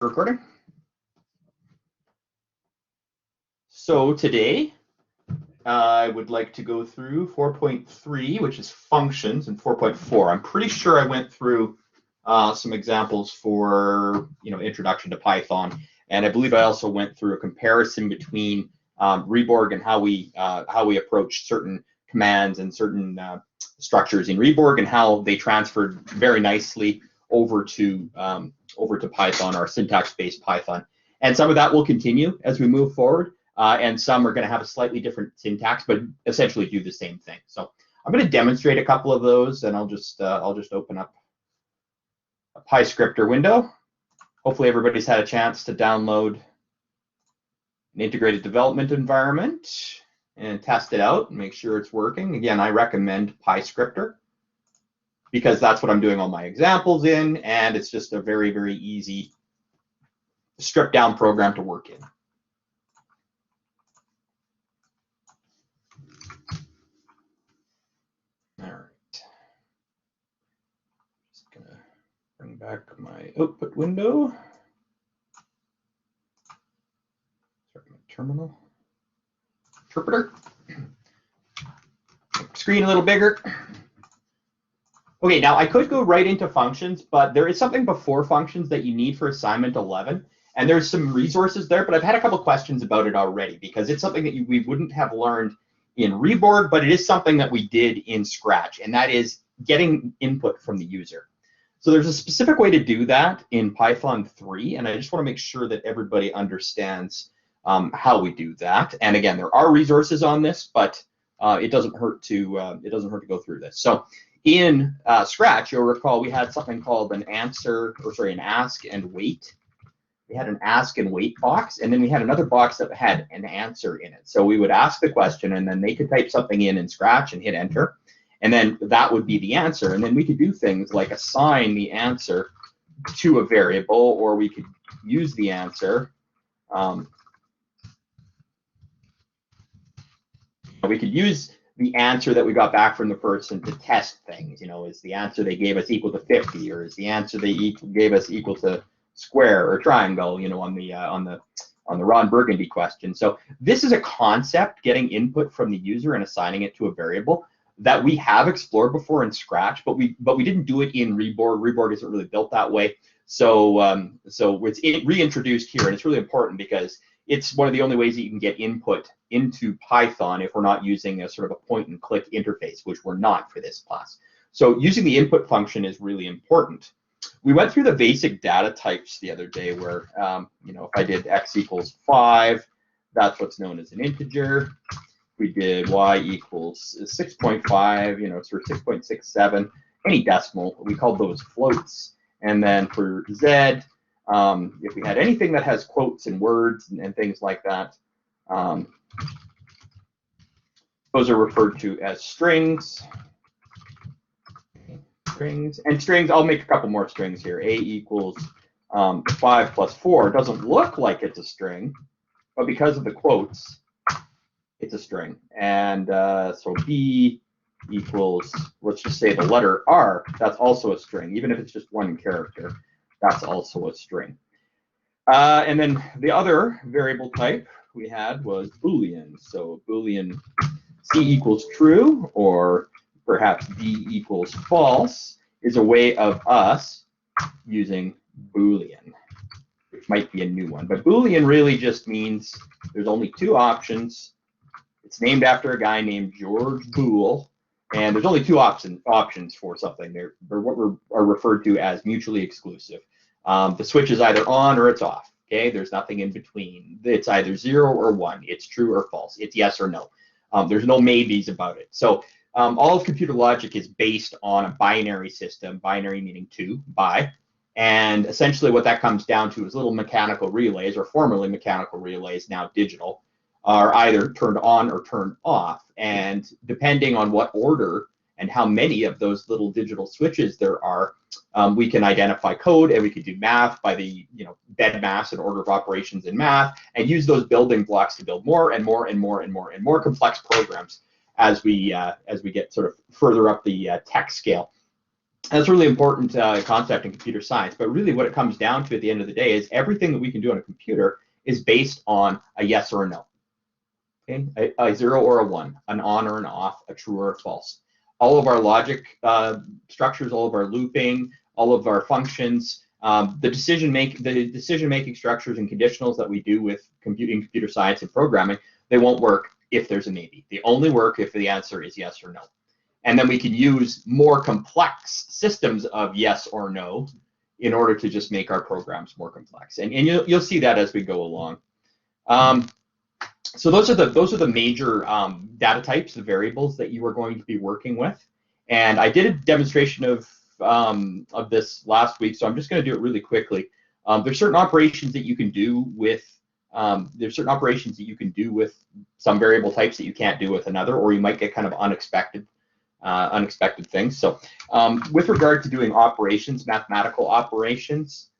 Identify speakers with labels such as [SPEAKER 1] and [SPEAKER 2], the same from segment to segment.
[SPEAKER 1] recording. So today, I would like to go through 4.3, which is functions, and 4.4. I'm pretty sure I went through some examples for introduction to Python, and I believe I also went through a comparison between Reborg and how we approach certain commands and certain structures in Reborg and how they transferred very nicely over to Python, or syntax-based Python. And some of that will continue as we move forward. And some are going to have a slightly different syntax, but essentially do the same thing. So I'm going to demonstrate a couple of those, and I'll just open up a PyScripter window. Hopefully everybody's had a chance to download an integrated development environment and test it out and make sure it's working. Again, I recommend PyScripter because that's what I'm doing all my examples in, and it's just a very, very easy stripped down program to work in. All right, just gonna bring back my output window. Start my terminal. Interpreter. Screen a little bigger. Okay, now I could go right into functions, but there is something before functions that you need for assignment 11. And there's some resources there, but I've had a couple questions about it already because it's something that we wouldn't have learned in Reborg, but it is something that we did in Scratch, and that is getting input from the user. So there's a specific way to do that in Python 3, and I just want to make sure that everybody understands how we do that. And again, there are resources on this, but it doesn't hurt to go through this. So in Scratch, you'll recall we had something called an ask and wait. We had an ask and wait box, and then we had another box that had an answer in it. So we would ask the question, and then they could type something in Scratch and hit enter, and then that would be the answer. And then we could do things like assign the answer to a variable, or we could use the answer. We could use the answer that we got back from the person to test things. Is the answer they gave us equal to 50, or is the answer they gave us equal to square or triangle? On the Ron Burgundy question. So this is a concept, getting input from the user and assigning it to a variable, that we have explored before in Scratch, but we didn't do it in Reborg. Reborg isn't really built that way. So it's reintroduced here, and it's really important because it's one of the only ways that you can get input into Python if we're not using a sort of a point-and-click interface, which we're not for this class. So using the input function is really important. We went through the basic data types the other day where, if I did x equals 5, that's what's known as an integer. We did y equals 6.5, it's for 6.67, any decimal, we called those floats. And then for z, if we had anything that has quotes and words and things like that, those are referred to as strings. And strings, I'll make a couple more strings here. A equals 5 plus 4 doesn't look like it's a string, but because of the quotes, it's a string. And so B equals, let's just say the letter R, that's also a string. Even if it's just one character, that's also a string. And then the other variable type we had was Boolean. So Boolean C equals true, or perhaps B equals false, is a way of us using Boolean, which might be a new one. But Boolean really just means there's only two options. It's named after a guy named George Boole, and there's only two options for something. They're what are referred to as mutually exclusive. The switch is either on or it's off. Okay, there's nothing in between. It's either 0 or 1. It's true or false. It's yes or no. There's no maybes about it. So all of computer logic is based on a binary system, binary meaning 2, bi. And essentially what that comes down to is little mechanical relays, or formerly mechanical relays, now digital, are either turned on or turned off. And depending on what order and how many of those little digital switches there are, we can identify code, and we can do math by the bed mass and order of operations in math, and use those building blocks to build more and more and more and more and more complex programs as we get sort of further up the tech scale. That's a really important concept in computer science. But really what it comes down to at the end of the day is everything that we can do on a computer is based on a yes or a no. Okay? A 0 or a 1, an on or an off, a true or a false. All of our logic structures, all of our looping, all of our functions, the decision-making structures and conditionals that we do with computer science and programming, they won't work if there's a maybe. They only work if the answer is yes or no. And then we can use more complex systems of yes or no in order to just make our programs more complex. And you'll see that as we go along. So those are the major data types, the variables that you are going to be working with. And I did a demonstration of this last week, so I'm just going to do it really quickly. There's certain operations that you can do with some variable types that you can't do with another, or you might get kind of unexpected things. So with regard to doing operations, mathematical operations,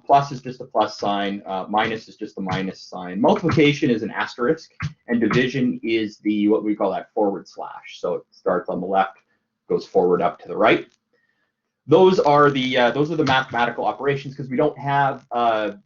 [SPEAKER 1] plus is just a plus sign, minus is just a minus sign. Multiplication is an asterisk, and division is what we call that forward slash. So it starts on the left, goes forward up to the right. Those are the mathematical operations, because we don't have a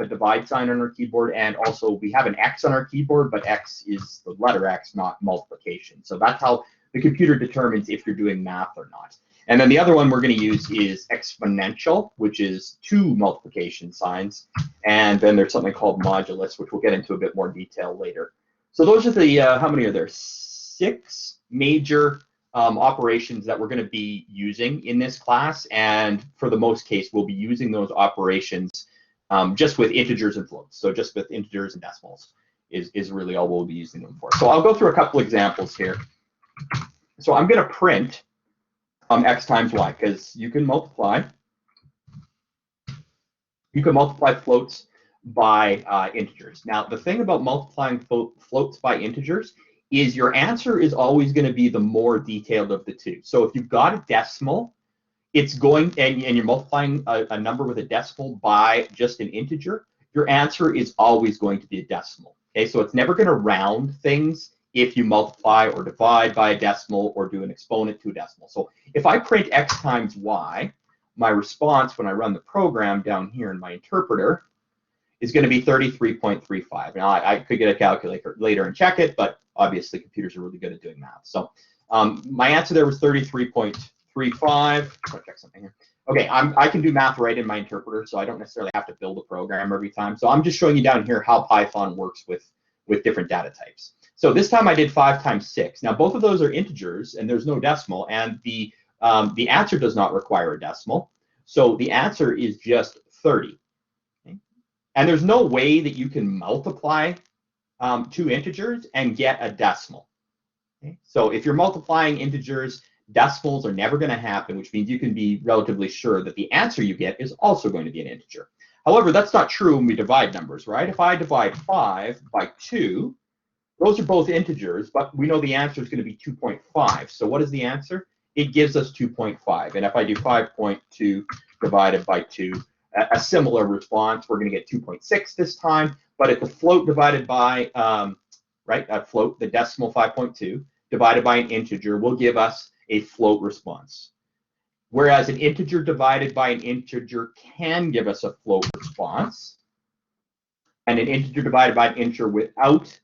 [SPEAKER 1] divide sign on our keyboard, and also we have an X on our keyboard, but X is the letter X, not multiplication. So that's how the computer determines if you're doing math or not. And then the other one we're going to use is exponential, which is 2 multiplication signs. And then there's something called modulus, which we'll get into a bit more detail later. So those are the, how many are there? 6 major operations that we're going to be using in this class. And for the most case, we'll be using those operations just with integers and floats. So just with integers and decimals is really all we'll be using them for. So I'll go through a couple examples here. So I'm going to print x times y, because you can multiply floats by integers. Now, the thing about multiplying floats by integers is your answer is always going to be the more detailed of the two. So if you've got a decimal, it's going, and you're multiplying a number with a decimal by just an integer, your answer is always going to be a decimal. Okay, so it's never going to round things if you multiply or divide by a decimal or do an exponent to a decimal. So if I print x times y, my response when I run the program down here in my interpreter is going to be 33.35. Now, I could get a calculator later and check it, but obviously computers are really good at doing math. So my answer there was 33.35. I'll check something here. Okay, I can do math right in my interpreter, so I don't necessarily have to build a program every time. So I'm just showing you down here how Python works with different data types. So this time I did 5 times 6. Now both of those are integers, and there's no decimal, and the answer does not require a decimal. So the answer is just 30. Okay? And there's no way that you can multiply 2 integers and get a decimal. Okay? So if you're multiplying integers, decimals are never going to happen, which means you can be relatively sure that the answer you get is also going to be an integer. However, that's not true when we divide numbers, right? If I divide 5 by 2, those are both integers, but we know the answer is going to be 2.5. So what is the answer? It gives us 2.5. And if I do 5.2 divided by 2, a similar response, we're going to get 2.6 this time. But if the float divided by, the decimal 5.2 divided by an integer will give us a float response. Whereas an integer divided by an integer can give us a float response. And an integer divided by an integer without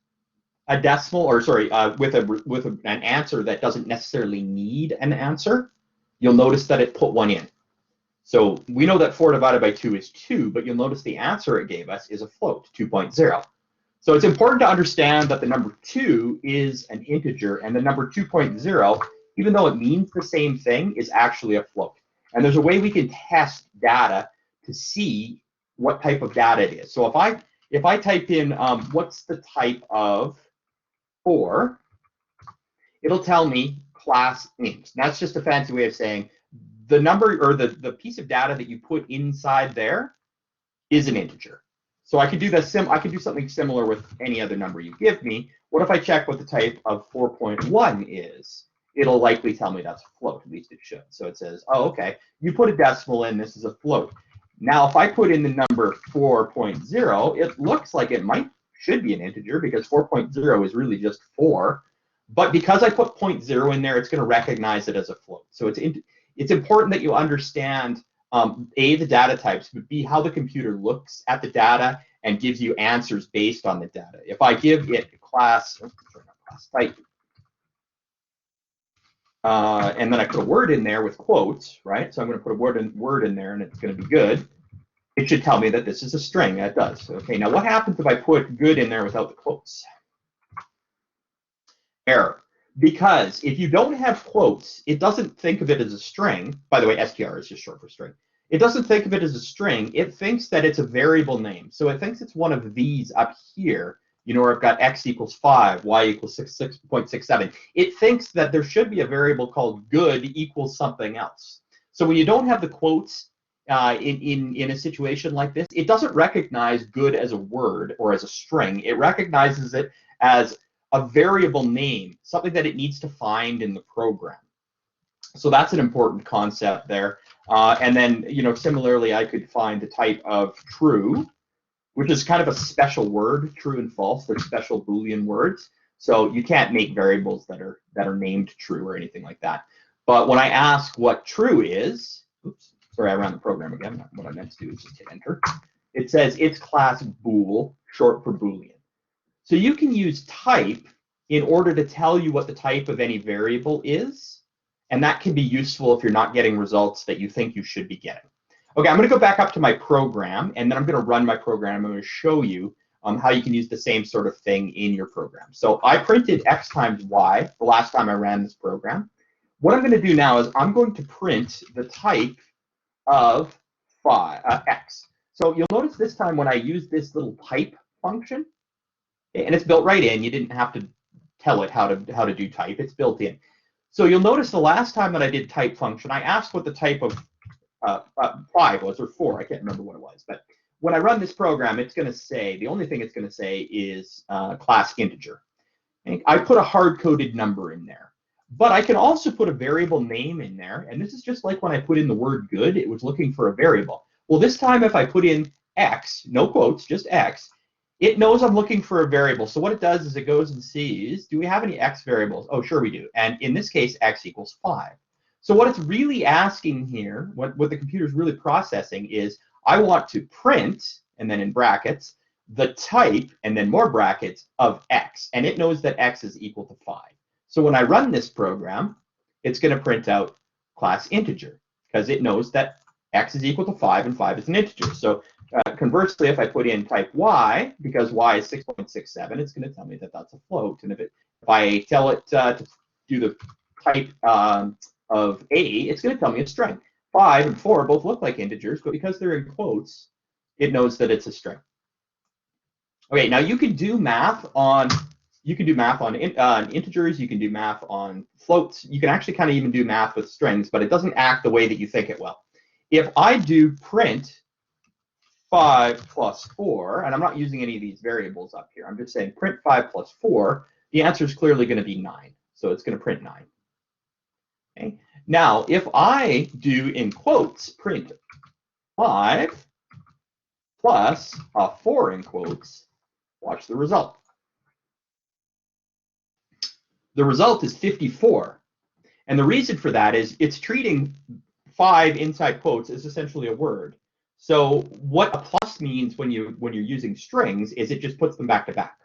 [SPEAKER 1] a decimal, or sorry, with an answer that doesn't necessarily need an answer, you'll notice that it put 1 in. So we know that 4 divided by 2 is 2, but you'll notice the answer it gave us is a float, 2.0. So it's important to understand that the number 2 is an integer, and the number 2.0, even though it means the same thing, is actually a float. And there's a way we can test data to see what type of data it is. So if I type in what's the type of 4, it'll tell me class int. That's just a fancy way of saying the number, or the piece of data that you put inside there is an integer. So I could do this. I could do something similar with any other number you give me. What if I check what the type of 4.1 is? It'll likely tell me that's a float. At least it should. So it says, oh, okay, you put a decimal in. This is a float. Now, if I put in the number 4.0, it looks like it should be an integer, because 4.0 is really just 4. But because I put 0.0 in there, it's going to recognize it as a float. So it's important that you understand A, the data types, but B, how the computer looks at the data and gives you answers based on the data. If I give it class type, and then I put a word in there with quotes, right? So I'm going to put a word in there, and it's going to be good. It should tell me that this is a string. It does. Okay, now what happens if I put good in there without the quotes? Error. Because if you don't have quotes, it doesn't think of it as a string. By the way, str is just short for string. It doesn't think of it as a string. It thinks that it's a variable name. So it thinks it's one of these up here, you know, where I've got x equals 5, y equals 6.67. It thinks that there should be a variable called good equals something else. So when you don't have the quotes in a situation like this, it doesn't recognize good as a word or as a string. It recognizes it as a variable name, something that it needs to find in the program. So that's an important concept there. And then, you know, similarly, I could find the type of true, which is kind of a special word. True and false, they're special Boolean words. So you can't make variables that are named true or anything like that. But when I ask what true is, oops, sorry, I ran the program again. What I meant to do is just hit enter. It says it's class bool, short for Boolean. So you can use type in order to tell you what the type of any variable is, and that can be useful if you're not getting results that you think you should be getting. Okay, I'm going to go back up to my program, and then I'm going to run my program. I'm going to show you how you can use the same sort of thing in your program. So I printed x times y the last time I ran this program. What I'm going to do now is I'm going to print the type of x. So you'll notice this time when I use this little type function, and it's built right in. You didn't have to tell it how to do type. It's built in. So you'll notice the last time that I did type function, I asked what the type of 5 was, or 4. I can't remember what it was. But when I run this program, it's going to say, the only thing it's going to say is class integer. And I put a hard-coded number in there. But I can also put a variable name in there. And this is just like when I put in the word good, it was looking for a variable. Well, this time if I put in x, no quotes, just x, it knows I'm looking for a variable. So what it does is it goes and sees, do we have any x variables? Oh, sure we do. And in this case, x equals 5. So what it's really asking here, what the computer's really processing is, I want to print, and then in brackets, the type, and then more brackets, of x. And it knows that x is equal to 5. So when I run this program, it's going to print out class integer, because it knows that x is equal to 5, and 5 is an integer. So conversely, if I put in type y, because y is 6.67, it's going to tell me that that's a float. And if I tell it to do the type of a, it's going to tell me a string. 5 and 4 both look like integers, but because they're in quotes, it knows that it's a string. Okay, now you can do math on integers. You can do math on floats. You can actually kind of even do math with strings, but it doesn't act the way that you think it will. If I do print 5 plus 4, and I'm not using any of these variables up here, I'm just saying print 5 plus 4, the answer is clearly going to be 9. So it's going to print 9. Okay. Now, if I do, in quotes, print 5 plus 4 in quotes, watch the result. The result is 54. And the reason for that is it's treating 5 inside quotes as essentially a word. So what a plus means when you're using strings is it just puts them back to back.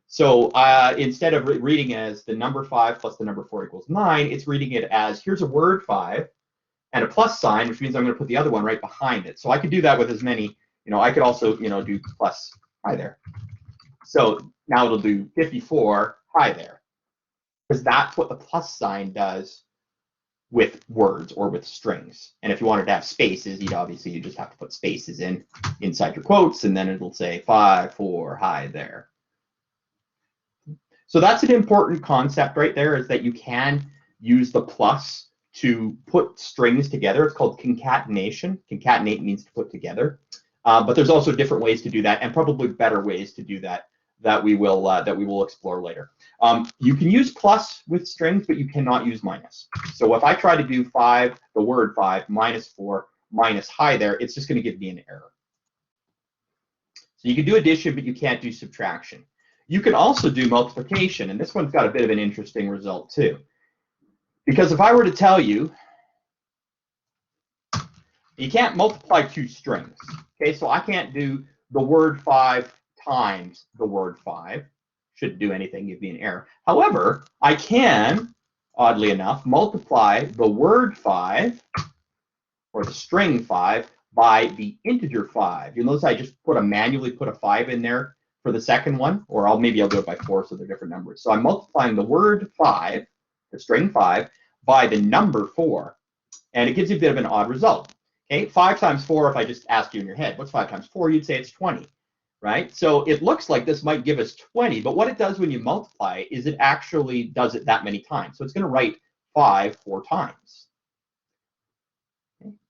[SPEAKER 1] So instead of reading as the number 5 plus the number 4 equals 9, it's reading it as, here's a word 5 and a plus sign, which means I'm going to put the other one right behind it. So I could do that with as many, I could also, do plus hi there. So now it'll do 54 hi there, because that's what the plus sign does with words or with strings. And if you wanted to have spaces, you just have to put spaces inside your quotes, and then it'll say 5, 4, hi there. So that's an important concept right there, is that you can use the plus to put strings together. It's called concatenation. Concatenate means to put together. But there's also different ways to do that, and probably better ways to do that we will explore later. You can use plus with strings, but you cannot use minus. So if I try to do 5, the word 5, minus 4, minus hi there, it's just going to give me an error. So you can do addition, but you can't do subtraction. You can also do multiplication, and this one's got a bit of an interesting result too. Because if I were to tell you You can't multiply two strings. Okay, so I can't do the word 5 times the word 5. Shouldn't do anything, give me an error. However, I can, oddly enough, multiply the word 5 or the string 5 by the integer 5. You'll notice I just manually put a 5 in there for the second one, or maybe I'll do it by 4, so they're different numbers. So I'm multiplying the word 5, the string 5, by the number 4, and it gives you a bit of an odd result. Okay, 5 times 4, if I just asked you in your head, what's 5 times 4? You'd say it's 20, right? So it looks like this might give us 20, but what it does when you multiply is it actually does it that many times. So it's going to write 5 4 times.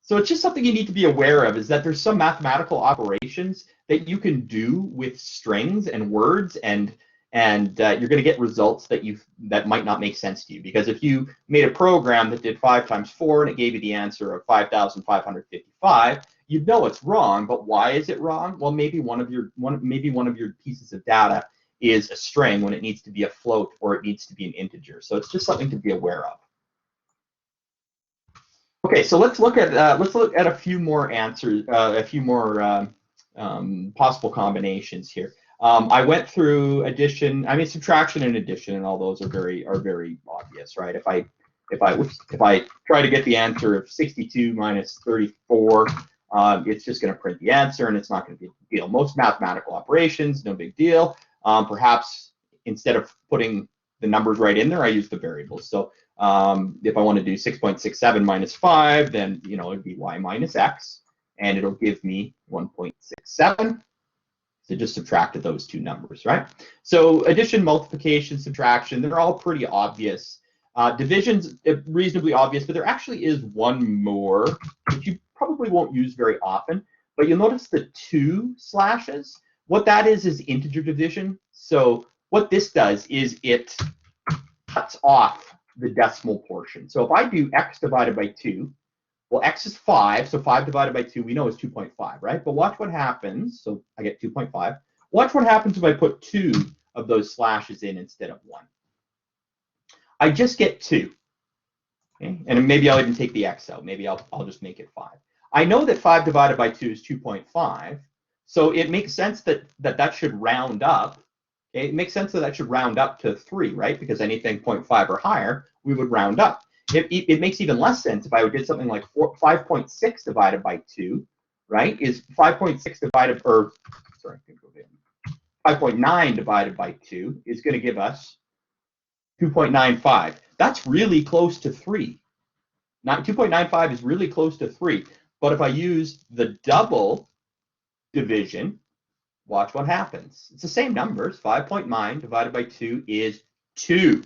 [SPEAKER 1] So it's just something you need to be aware of, is that there's some mathematical operations that you can do with strings and words, and you're going to get results that might not make sense to you. Because if you made a program that did 5 times 4 and it gave you the answer of 5,555, you'd know it's wrong. But why is it wrong? Well, maybe one of your pieces of data is a string when it needs to be a float, or it needs to be an integer. So it's just something to be aware of. Okay, so let's look at a few more answers, a few more possible combinations here. I went through addition, subtraction and addition, and all those are very obvious, right? If I try to get the answer of 62 minus 34, it's just going to print the answer, and it's not going to be a big deal. Most mathematical operations, no big deal. Perhaps instead of putting the numbers right in there, I use the variables. So if I want to do 6.67 minus 5, then it'd be y minus x, and it'll give me 1.67. So just subtracted those two numbers, right? So addition, multiplication, subtraction, they're all pretty obvious. Division's reasonably obvious, but there actually is one more that you probably won't use very often. But you'll notice the 2 slashes. What that is integer division. So what this does is it cuts off the decimal portion. So if I do x divided by 2, well, x is 5, so 5 divided by 2 we know is 2.5, right? But watch what happens. So I get 2.5. Watch what happens if I put 2 of those slashes in instead of 1. I just get 2. Okay? And maybe I'll even take the x out. Maybe I'll just make it 5. I know that 5 divided by 2 is 2.5, so it makes sense that should round up. Okay? It makes sense that should round up to 3, right? Because anything 0.5 or higher, we would round up. It makes even less sense if I did something like 5.6 divided by 2, right? Is 5.6 divided, or sorry, 5.9 divided by 2 is going to give us 2.95. That's really close to 3. 2.95 is really close to 3. But if I use the double division, watch what happens. It's the same numbers. 5.9 divided by 2 is 2.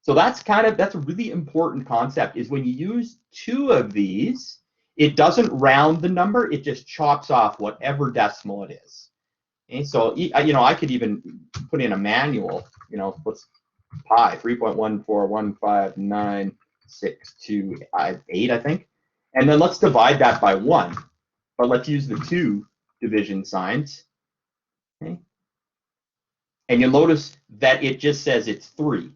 [SPEAKER 1] So that's a really important concept, is when you use 2 of these, it doesn't round the number, it just chops off whatever decimal it is. Okay, so I could even put in a manual, what's pi, 3.141596258, I think. And then let's divide that by 1. But let's use the 2 division signs. Okay? And you'll notice that it just says it's 3.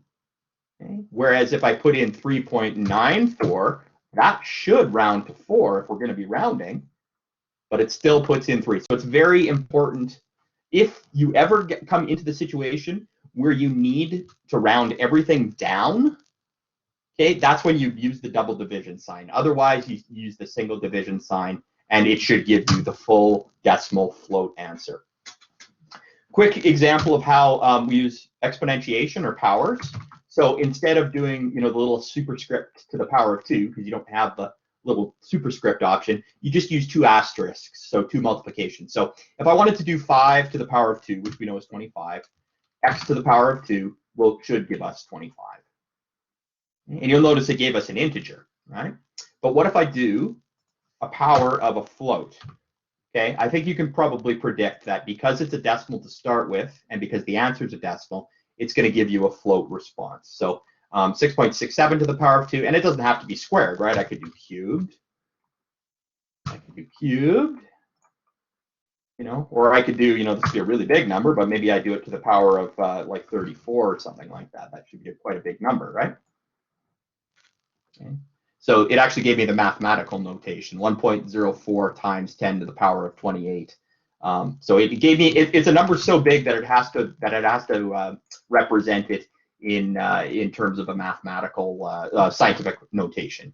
[SPEAKER 1] Okay. Whereas if I put in 3.94, that should round to 4 if we're going to be rounding, but it still puts in 3. So it's very important. If you ever come into the situation where you need to round everything down, okay, that's when you use the double division sign. Otherwise, you use the single division sign, and it should give you the full decimal float answer. Quick example of how we use exponentiation or powers. So instead of doing the little superscript to the power of 2, because you don't have the little superscript option, you just use 2 asterisks, so 2 multiplications. So if I wanted to do 5 to the power of 2, which we know is 25, x to the power of 2 should give us 25. And you'll notice it gave us an integer, right? But what if I do a power of a float? Okay, I think you can probably predict that because it's a decimal to start with, and because the answer is a decimal, it's going to give you a float response. So 6.67 to the power of 2, and it doesn't have to be squared, right? I could do cubed. Or I could do, this would be a really big number, but maybe I do it to the power of like 34 or something like that. That should be quite a big number, right? Okay. So it actually gave me the mathematical notation, 1.04 times 10 to the power of 28. So it gave me, it's a number so big that it has to represent it in terms of a mathematical scientific notation.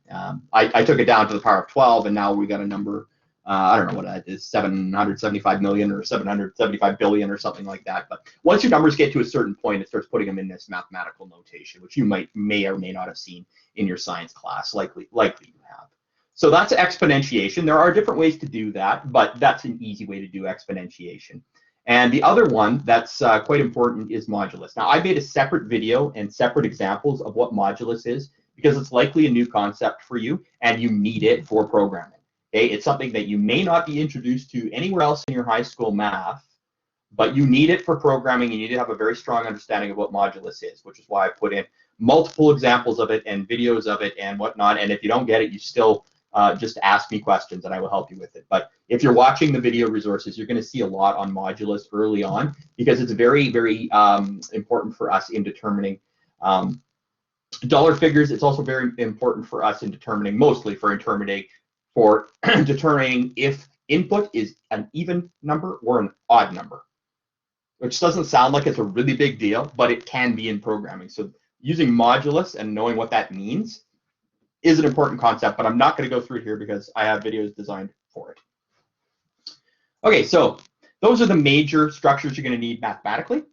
[SPEAKER 1] I took it down to the power of 12, and now we got a number. I don't know what that is, 775 million or 775 billion or something like that. But once your numbers get to a certain point, it starts putting them in this mathematical notation, which you may or may not have seen in your science class, likely you have. So that's exponentiation. There are different ways to do that, but that's an easy way to do exponentiation. And the other one that's quite important is modulus. Now, I made a separate video and separate examples of what modulus is, because it's likely a new concept for you, and you need it for programming. Okay? It's something that you may not be introduced to anywhere else in your high school math, but you need it for programming. You need to have a very strong understanding of what modulus is, which is why I put in multiple examples of it and videos of it and whatnot. And if you don't get it, you still just ask me questions and I will help you with it. But if you're watching the video resources, you're going to see a lot on modulus early on, because it's very, very important for us in determining dollar figures. It's also very important for us in determining, mostly for determining if input is an even number or an odd number, which doesn't sound like it's a really big deal, but it can be in programming. So using modulus and knowing what that means is an important concept, but I'm not going to go through it here because I have videos designed for it. Okay, so those are the major structures you're going to need mathematically.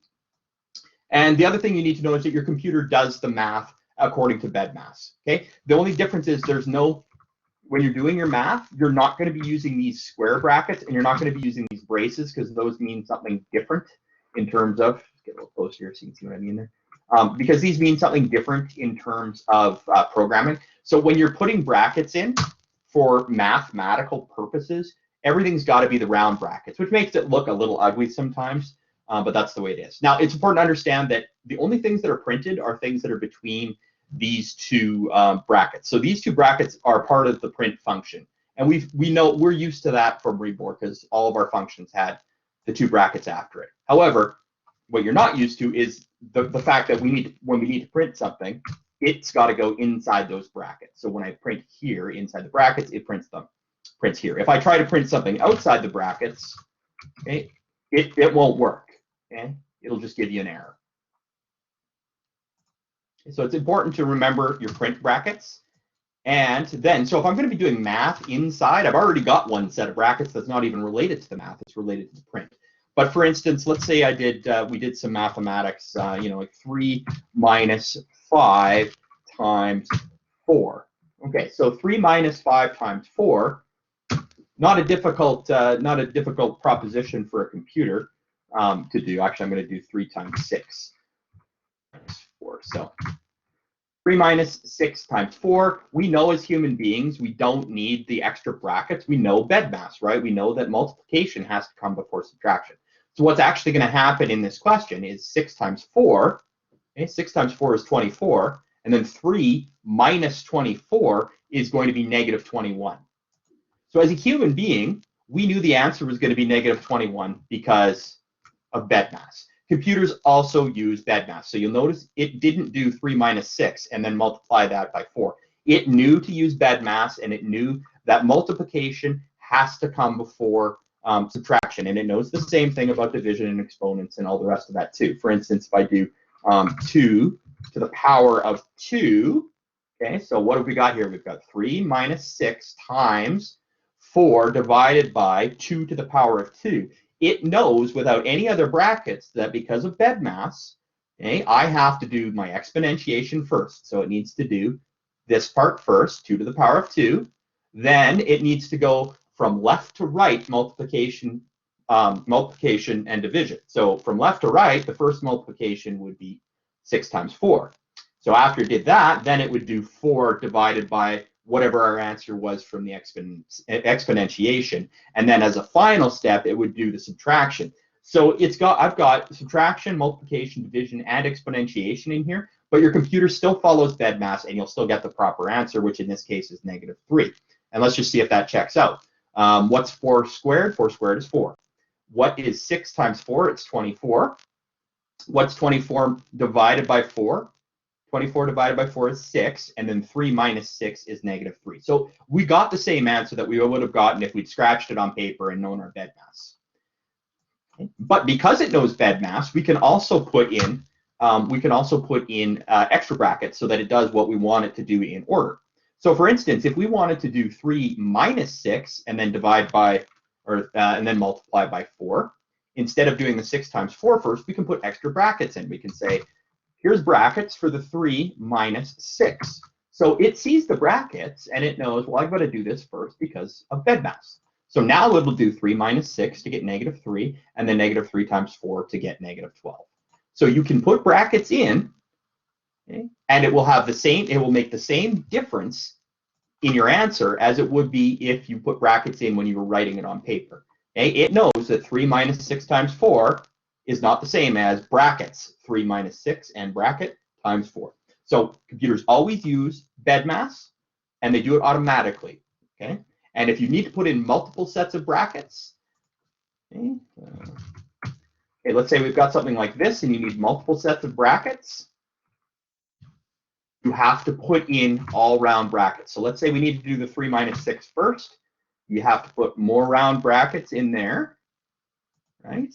[SPEAKER 1] And the other thing you need to know is that your computer does the math according to BEDMAS. Okay, the only difference is when you're doing your math, you're not going to be using these square brackets, and you're not going to be using these braces, because those mean something different in terms of, let's get a little closer here so you can see what I mean there. Because these mean something different in terms of programming. So when you're putting brackets in for mathematical purposes, everything's got to be the round brackets, which makes it look a little ugly sometimes, but that's the way it is. Now, it's important to understand that the only things that are printed are things that are between these two brackets. So these two brackets are part of the print function, and we're used to that from Rebor, because all of our functions had the two brackets after it. However, what you're not used to is the fact that when we need to print something, it's got to go inside those brackets. So when I print here inside the brackets, it prints here. If I try to print something outside the brackets, okay, it won't work. Okay, it'll just give you an error. So it's important to remember your print brackets. And then, so if I'm going to be doing math inside, I've already got one set of brackets that's not even related to the math, it's related to the print. But for instance, let's say we did some mathematics, like 3 minus 5 times 4. Okay, so 3 minus 5 times 4, not a difficult proposition for a computer to do. Actually, I'm going to do 3 times 6 times 4. So 3 minus 6 times 4. We know as human beings, we don't need the extra brackets. We know BEDMAS, right? We know that multiplication has to come before subtraction. So what's actually going to happen in this question is 6 times 4. Okay, 6 times 4 is 24. And then 3 minus 24 is going to be negative 21. So as a human being, we knew the answer was going to be negative 21 because of BEDMAS. Computers also use BEDMAS. So you'll notice it didn't do 3 minus 6 and then multiply that by 4. It knew to use BEDMAS, and it knew that multiplication has to come before subtraction. And it knows the same thing about division and exponents and all the rest of that too. For instance, if I do 2 to the power of 2, okay, so what have we got here? We've got 3 minus 6 times 4 divided by 2 to the power of 2. It knows without any other brackets that because of BEDMAS, okay, I have to do my exponentiation first. So it needs to do this part first, 2 to the power of 2. Then it needs to go from left to right multiplication and division. So from left to right, the first multiplication would be 6 times 4. So after it did that, then it would do 4 divided by whatever our answer was from the exponentiation. And then as a final step, it would do the subtraction. So I've got subtraction, multiplication, division, and exponentiation in here, but your computer still follows BEDMAS, and you'll still get the proper answer, which in this case is negative 3. And let's just see if that checks out. What's 4 squared? 4 squared is 4. What is 6 times 4? It's 24. What's 24 divided by 4? 24 divided by 4 is 6, and then 3 minus 6 is -3. So we got the same answer that we would have gotten if we'd scratched it on paper and known our BEDMAS. But because it knows BEDMAS, we can also put in extra brackets so that it does what we want it to do in order. So for instance, if we wanted to do 3 minus 6 and then divide by, and then multiply by 4, instead of doing the 6 times 4 first, we can put extra brackets in. We can say, here's brackets for the 3 minus 6. So it sees the brackets and it knows, well, I've got to do this first because of BEDMAS. So now it'll do 3 minus 6 to get -3, and then -3 times 4 to get -12. So you can put brackets in, okay, and it will have the same, it will make the same difference in your answer as it would be if you put brackets in when you were writing it on paper. Okay? It knows that 3 minus 6 times 4 is not the same as brackets 3 minus 6 and bracket times 4. So computers always use BEDMAS, and they do it automatically. Okay? And if you need to put in multiple sets of brackets, okay, let's say we've got something like this and you need multiple sets of brackets, you have to put in all round brackets. So let's say we need to do the 3 minus 6 first. You have to put more round brackets in there, right?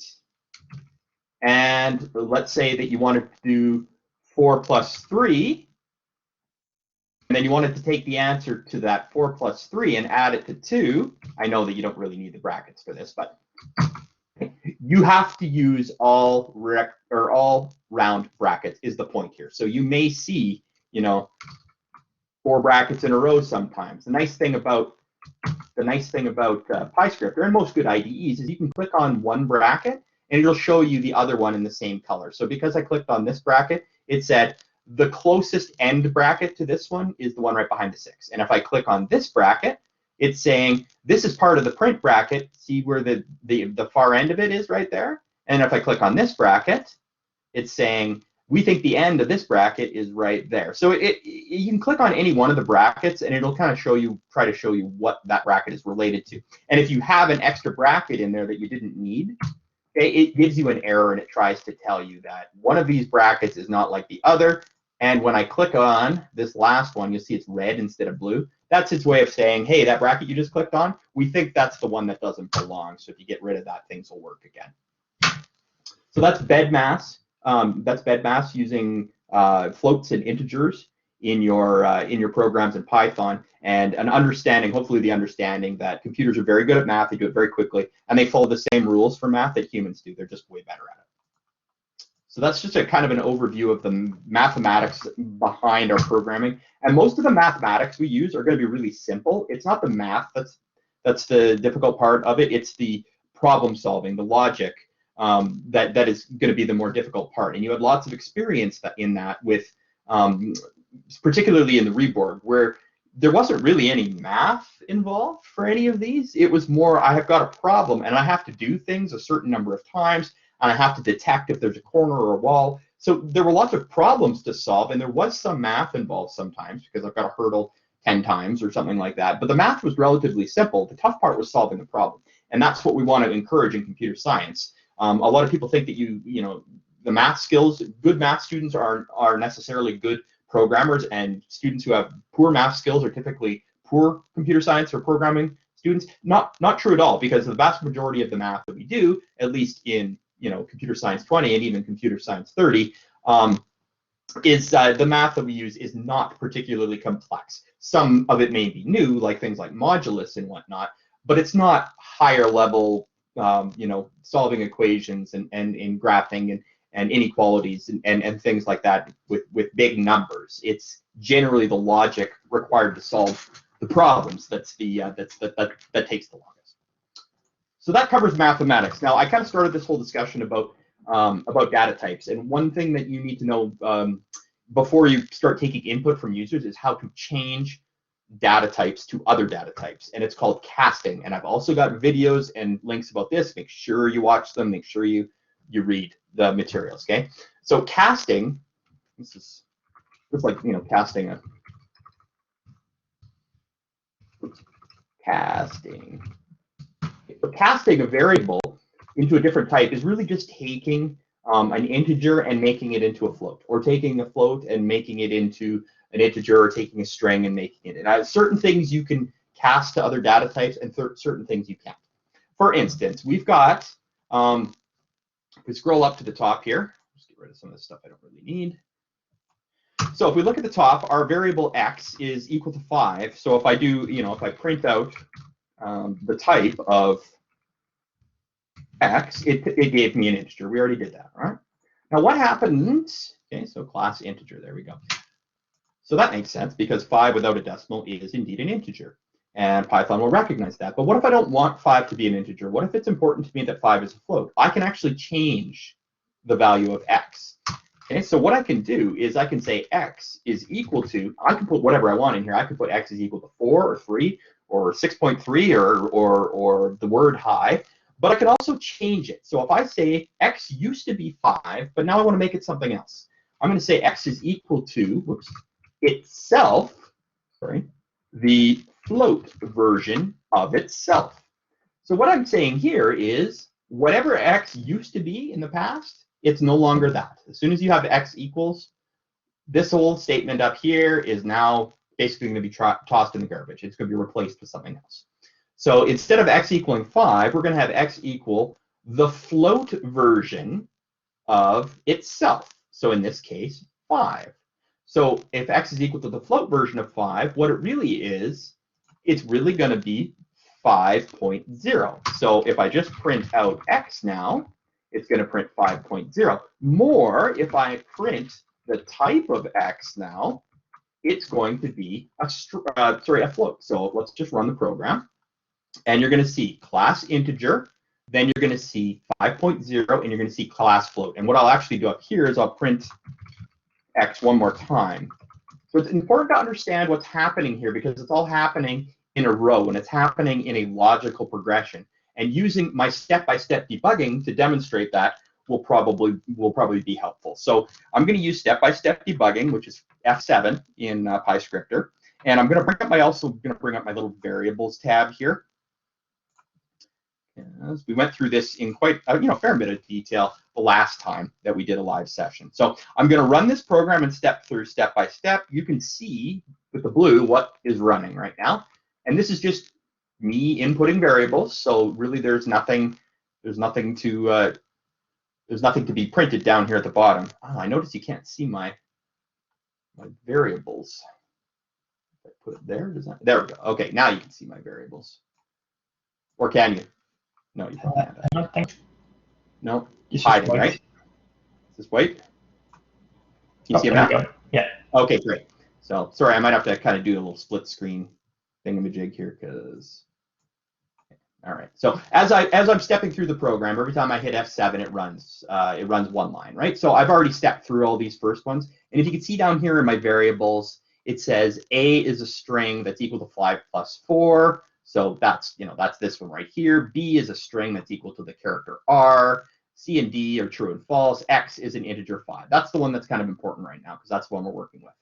[SPEAKER 1] And let's say that you wanted to do 4 plus 3. And then you wanted to take the answer to that 4 plus 3 and add it to 2. I know that you don't really need the brackets for this, but you have to use all round brackets is the point here. So you may see, 4 brackets in a row sometimes. The nice thing about PyScript, or in most good IDEs, is you can click on one bracket and it'll show you the other one in the same color. So because I clicked on this bracket, it said the closest end bracket to this one is the one right behind the 6. And if I click on this bracket, it's saying this is part of the print bracket. See where the far end of it is right there? And if I click on this bracket, it's saying we think the end of this bracket is right there. So you can click on any one of the brackets and it'll kind of try to show you what that bracket is related to. And if you have an extra bracket in there that you didn't need, it gives you an error and it tries to tell you that one of these brackets is not like the other. And when I click on this last one, you'll see it's red instead of blue. That's its way of saying, hey, that bracket you just clicked on, we think that's the one that doesn't belong. So if you get rid of that, things will work again. So that's BEDMAS. That's BEDMAS using floats and integers in your programs in Python, and an understanding, hopefully the understanding that computers are very good at math. They do it very quickly, and they follow the same rules for math that humans do. They're just way better at it. So that's just a kind of an overview of the mathematics behind our programming. And most of the mathematics we use are going to be really simple. It's not the math that's the difficult part of it. It's the problem solving, the logic that is going to be the more difficult part. And you had lots of experience in that with, particularly in the Reborg, where there wasn't really any math involved for any of these. It was more, I have got a problem and I have to do things a certain number of times, and I have to detect if there's a corner or a wall. So there were lots of problems to solve, and there was some math involved sometimes because I've got to hurdle 10 times or something like that. But the math was relatively simple. The tough part was solving the problem. And that's what we want to encourage in computer science. A lot of people think that the math skills, good math students are necessarily good programmers, and students who have poor math skills are typically poor computer science or programming students. Not true at all, because the vast majority of the math that we do, at least in computer science 20 and even computer science 30, is the math that we use is not particularly complex. Some of it may be new, like things like modulus and whatnot, but it's not higher level, solving equations and graphing and inequalities and things like that with big numbers. It's generally the logic required to solve the problems that takes the longest. So that covers mathematics. Now, I kind of started this whole discussion about data types, and one thing that you need to know before you start taking input from users is how to change data types to other data types, and it's called casting. And I've also got videos and links about this. Make sure you watch them. Make sure you read the materials. Okay. So casting. This is just like casting a casting a variable into a different type is really just taking an integer and making it into a float, or taking a float and making it into an integer, or taking a string and making it. And certain things you can cast to other data types, and certain things you can't. For instance, we've got, if we scroll up to the top here, just get rid of some of this stuff I don't really need. So if we look at the top, our variable x is equal to 5. So if I do, if I print out the type of x, it gave me an integer. We already did that, right? Now what happens, okay, so class integer, there we go. So that makes sense because 5 without a decimal is indeed an integer. And Python will recognize that. But what if I don't want 5 to be an integer? What if it's important to me that 5 is a float? I can actually change the value of x. Okay, so what I can do is I can say x is equal to, I can put whatever I want in here. I can put x is equal to 4 or 3 or 6.3 or the word high. But I can also change it. So if I say x used to be 5, but now I want to make it something else. I'm going to say x is equal to, whoops, itself, sorry, the float version of itself. So what I'm saying here is whatever x used to be in the past, it's no longer that. As soon as you have x equals, this whole statement up here is now basically going to be tossed in the garbage. It's going to be replaced with something else. So instead of x equaling 5, we're going to have x equal the float version of itself. So in this case, 5. So if x is equal to the float version of 5, what it really is, it's really going to be 5.0. So if I just print out x now, it's going to print 5.0. More, if I print the type of x now, it's going to be a float. So let's just run the program. And you're going to see class integer, then you're going to see 5.0, and you're going to see class float. And what I'll actually do up here is I'll print x one more time. So it's important to understand what's happening here because it's all happening in a row and it's happening in a logical progression. And using my step-by-step debugging to demonstrate that will probably be helpful. So I'm going to use step-by-step debugging, which is F7 in PyScripter. And I'm going to bring up my little variables tab here. As we went through this in quite a fair bit of detail the last time that we did a live session. So I'm going to run this program and step through step by step. You can see with the blue what is running right now. And this is just me inputting variables. So really there's nothing to be printed down here at the bottom. Oh, I notice you can't see my variables. If I put it there, there we go. Okay, now you can see my variables. Or can you? No, you can't.
[SPEAKER 2] I don't think.
[SPEAKER 1] No, it's hiding, right? Is this white? Can you see it now?
[SPEAKER 2] Yeah.
[SPEAKER 1] Okay, great. So sorry, I might have to kind of do a little split screen thingamajig here because. All right. So as I'm stepping through the program, every time I hit F7, it runs one line, right? So I've already stepped through all these first ones, and if you can see down here in my variables, it says A is a string that's equal to 5 plus 4. So that's this one right here. B is a string that's equal to the character R. C and D are true and false. X is an integer 5. That's the one that's kind of important right now because that's the one we're working with.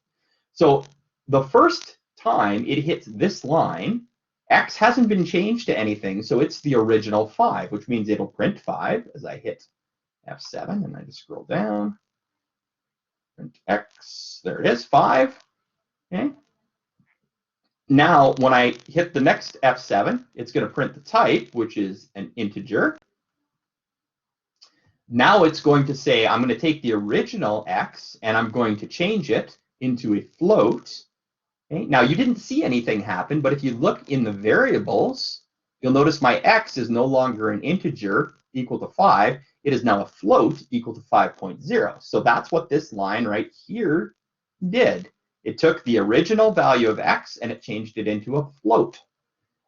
[SPEAKER 1] So the first time it hits this line, X hasn't been changed to anything, so it's the original 5, which means it'll print 5 as I hit F7, and I just scroll down. Print X, there it is, 5. Okay. Now, when I hit the next F7, it's going to print the type, which is an integer. Now it's going to say, I'm going to take the original X, and I'm going to change it into a float. Okay. Now, you didn't see anything happen, but if you look in the variables, you'll notice my X is no longer an integer equal to 5. It is now a float equal to 5.0. So that's what this line right here did. It took the original value of X and it changed it into a float.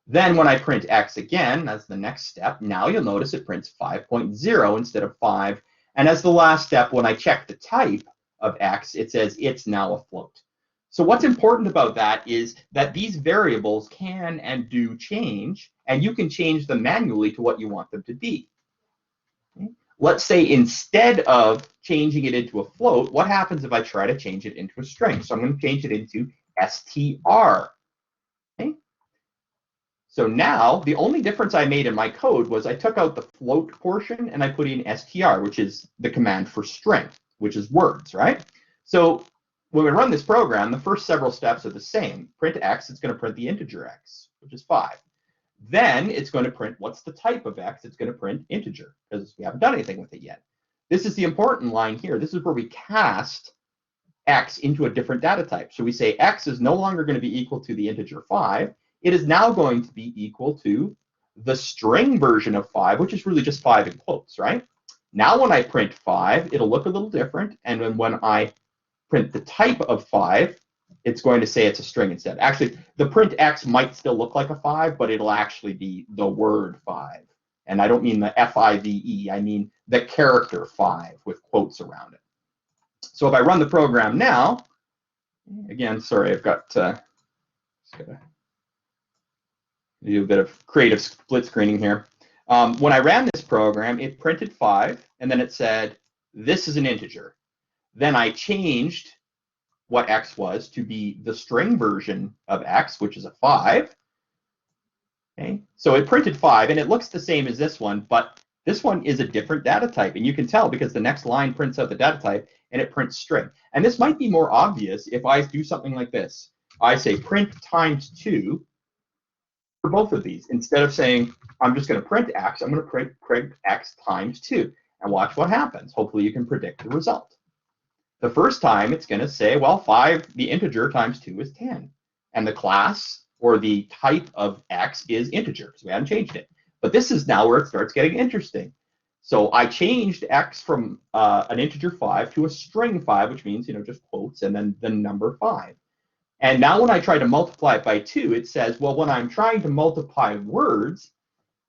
[SPEAKER 1] Then when I print X again, as the next step, now you'll notice it prints 5.0 instead of 5. And as the last step, when I check the type of X, it says it's now a float. So what's important about that is that these variables can and do change, and you can change them manually to what you want them to be. Okay. Let's say instead of changing it into a float, what happens if I try to change it into a string? So I'm going to change it into str. Okay. So now the only difference I made in my code was I took out the float portion and I put in str, which is the command for string, which is words, right? So when we run this program, the first several steps are the same. Print x, it's going to print the integer x, which is 5. Then it's going to print what's the type of x. It's going to print integer because we haven't done anything with it yet. This is the important line here. This is where we cast x into a different data type. So we say x is no longer going to be equal to the integer 5. It is now going to be equal to the string version of 5, which is really just 5 in quotes, right? Now when I print 5, it'll look a little different. And then when I print the type of 5, it's going to say it's a string instead. Actually, the print x might still look like a 5, but it'll actually be the word 5. And I don't mean the F-I-V-E. I mean the character 5 with quotes around it. So if I run the program now, again, sorry, I've got to do a bit of creative split screening here. When I ran this program, it printed 5, and then it said, this is an integer. Then I changed what x was to be the string version of x, which is a 5. Okay, so it printed 5, and it looks the same as this one, but this one is a different data type, and you can tell because the next line prints out the data type, and it prints string. And this might be more obvious if I do something like this. I say print times 2 for both of these. Instead of saying, I'm just going to print x, I'm going to print x times 2. And watch what happens. Hopefully you can predict the result. The first time it's going to say, well, 5, the integer times 2 is 10. And the class or the type of x is integer, because we haven't changed it. But this is now where it starts getting interesting. So I changed x from an integer 5 to a string 5, which means, just quotes and then the number 5. And now when I try to multiply it by 2, it says, well, when I'm trying to multiply words,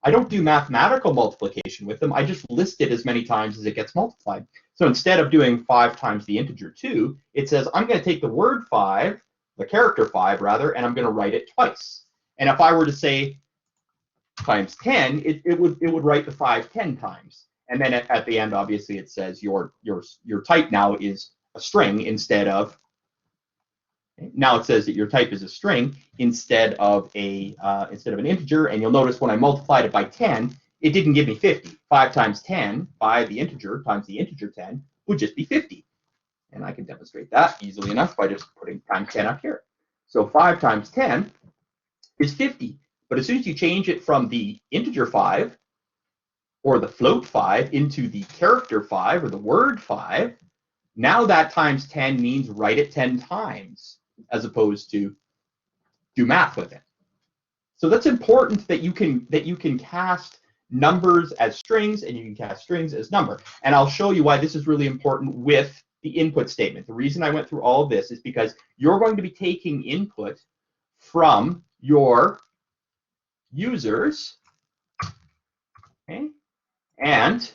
[SPEAKER 1] I don't do mathematical multiplication with them. I just list it as many times as it gets multiplied. So instead of doing 5 times the integer 2, it says, I'm going to take the word 5, the character 5 rather, and I'm going to write it twice. And if I were to say times 10, it would write the 5 10 times. And then at the end, obviously, it says your type now is a string instead of, now it says that your type is a string instead of an integer. And you'll notice when I multiplied it by 10, it didn't give me 50. 5 times 10 by the integer times the integer 10 would just be 50. And I can demonstrate that easily enough by just putting times 10 up here. So 5 times 10 is 50. But as soon as you change it from the integer 5 or the float 5 into the character 5 or the word 5, now that times 10 means write it 10 times as opposed to do math with it. So that's important that you can cast numbers as strings and you can cast strings as number. And I'll show you why this is really important with the input statement. The reason I went through all of this is because you're going to be taking input from your users, okay? And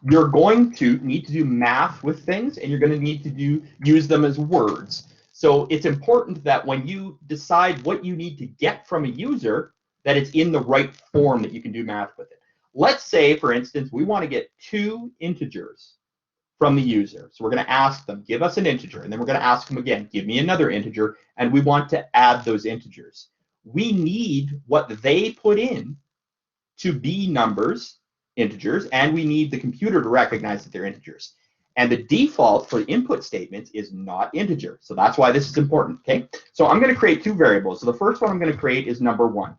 [SPEAKER 1] you're going to need to do math with things, and you're going to need to use them as words. So it's important that when you decide what you need to get from a user, that it's in the right form that you can do math with it. Let's say, for instance, we want to get 2 integers from the user. So we're going to ask them, give us an integer, and then we're going to ask them again, give me another integer, and we want to add those integers. We need what they put in to be numbers, integers, and we need the computer to recognize that they're integers. And the default for the input statements is not integer. So that's why this is important, okay? So I'm going to create 2 variables. So the first one I'm going to create is number 1.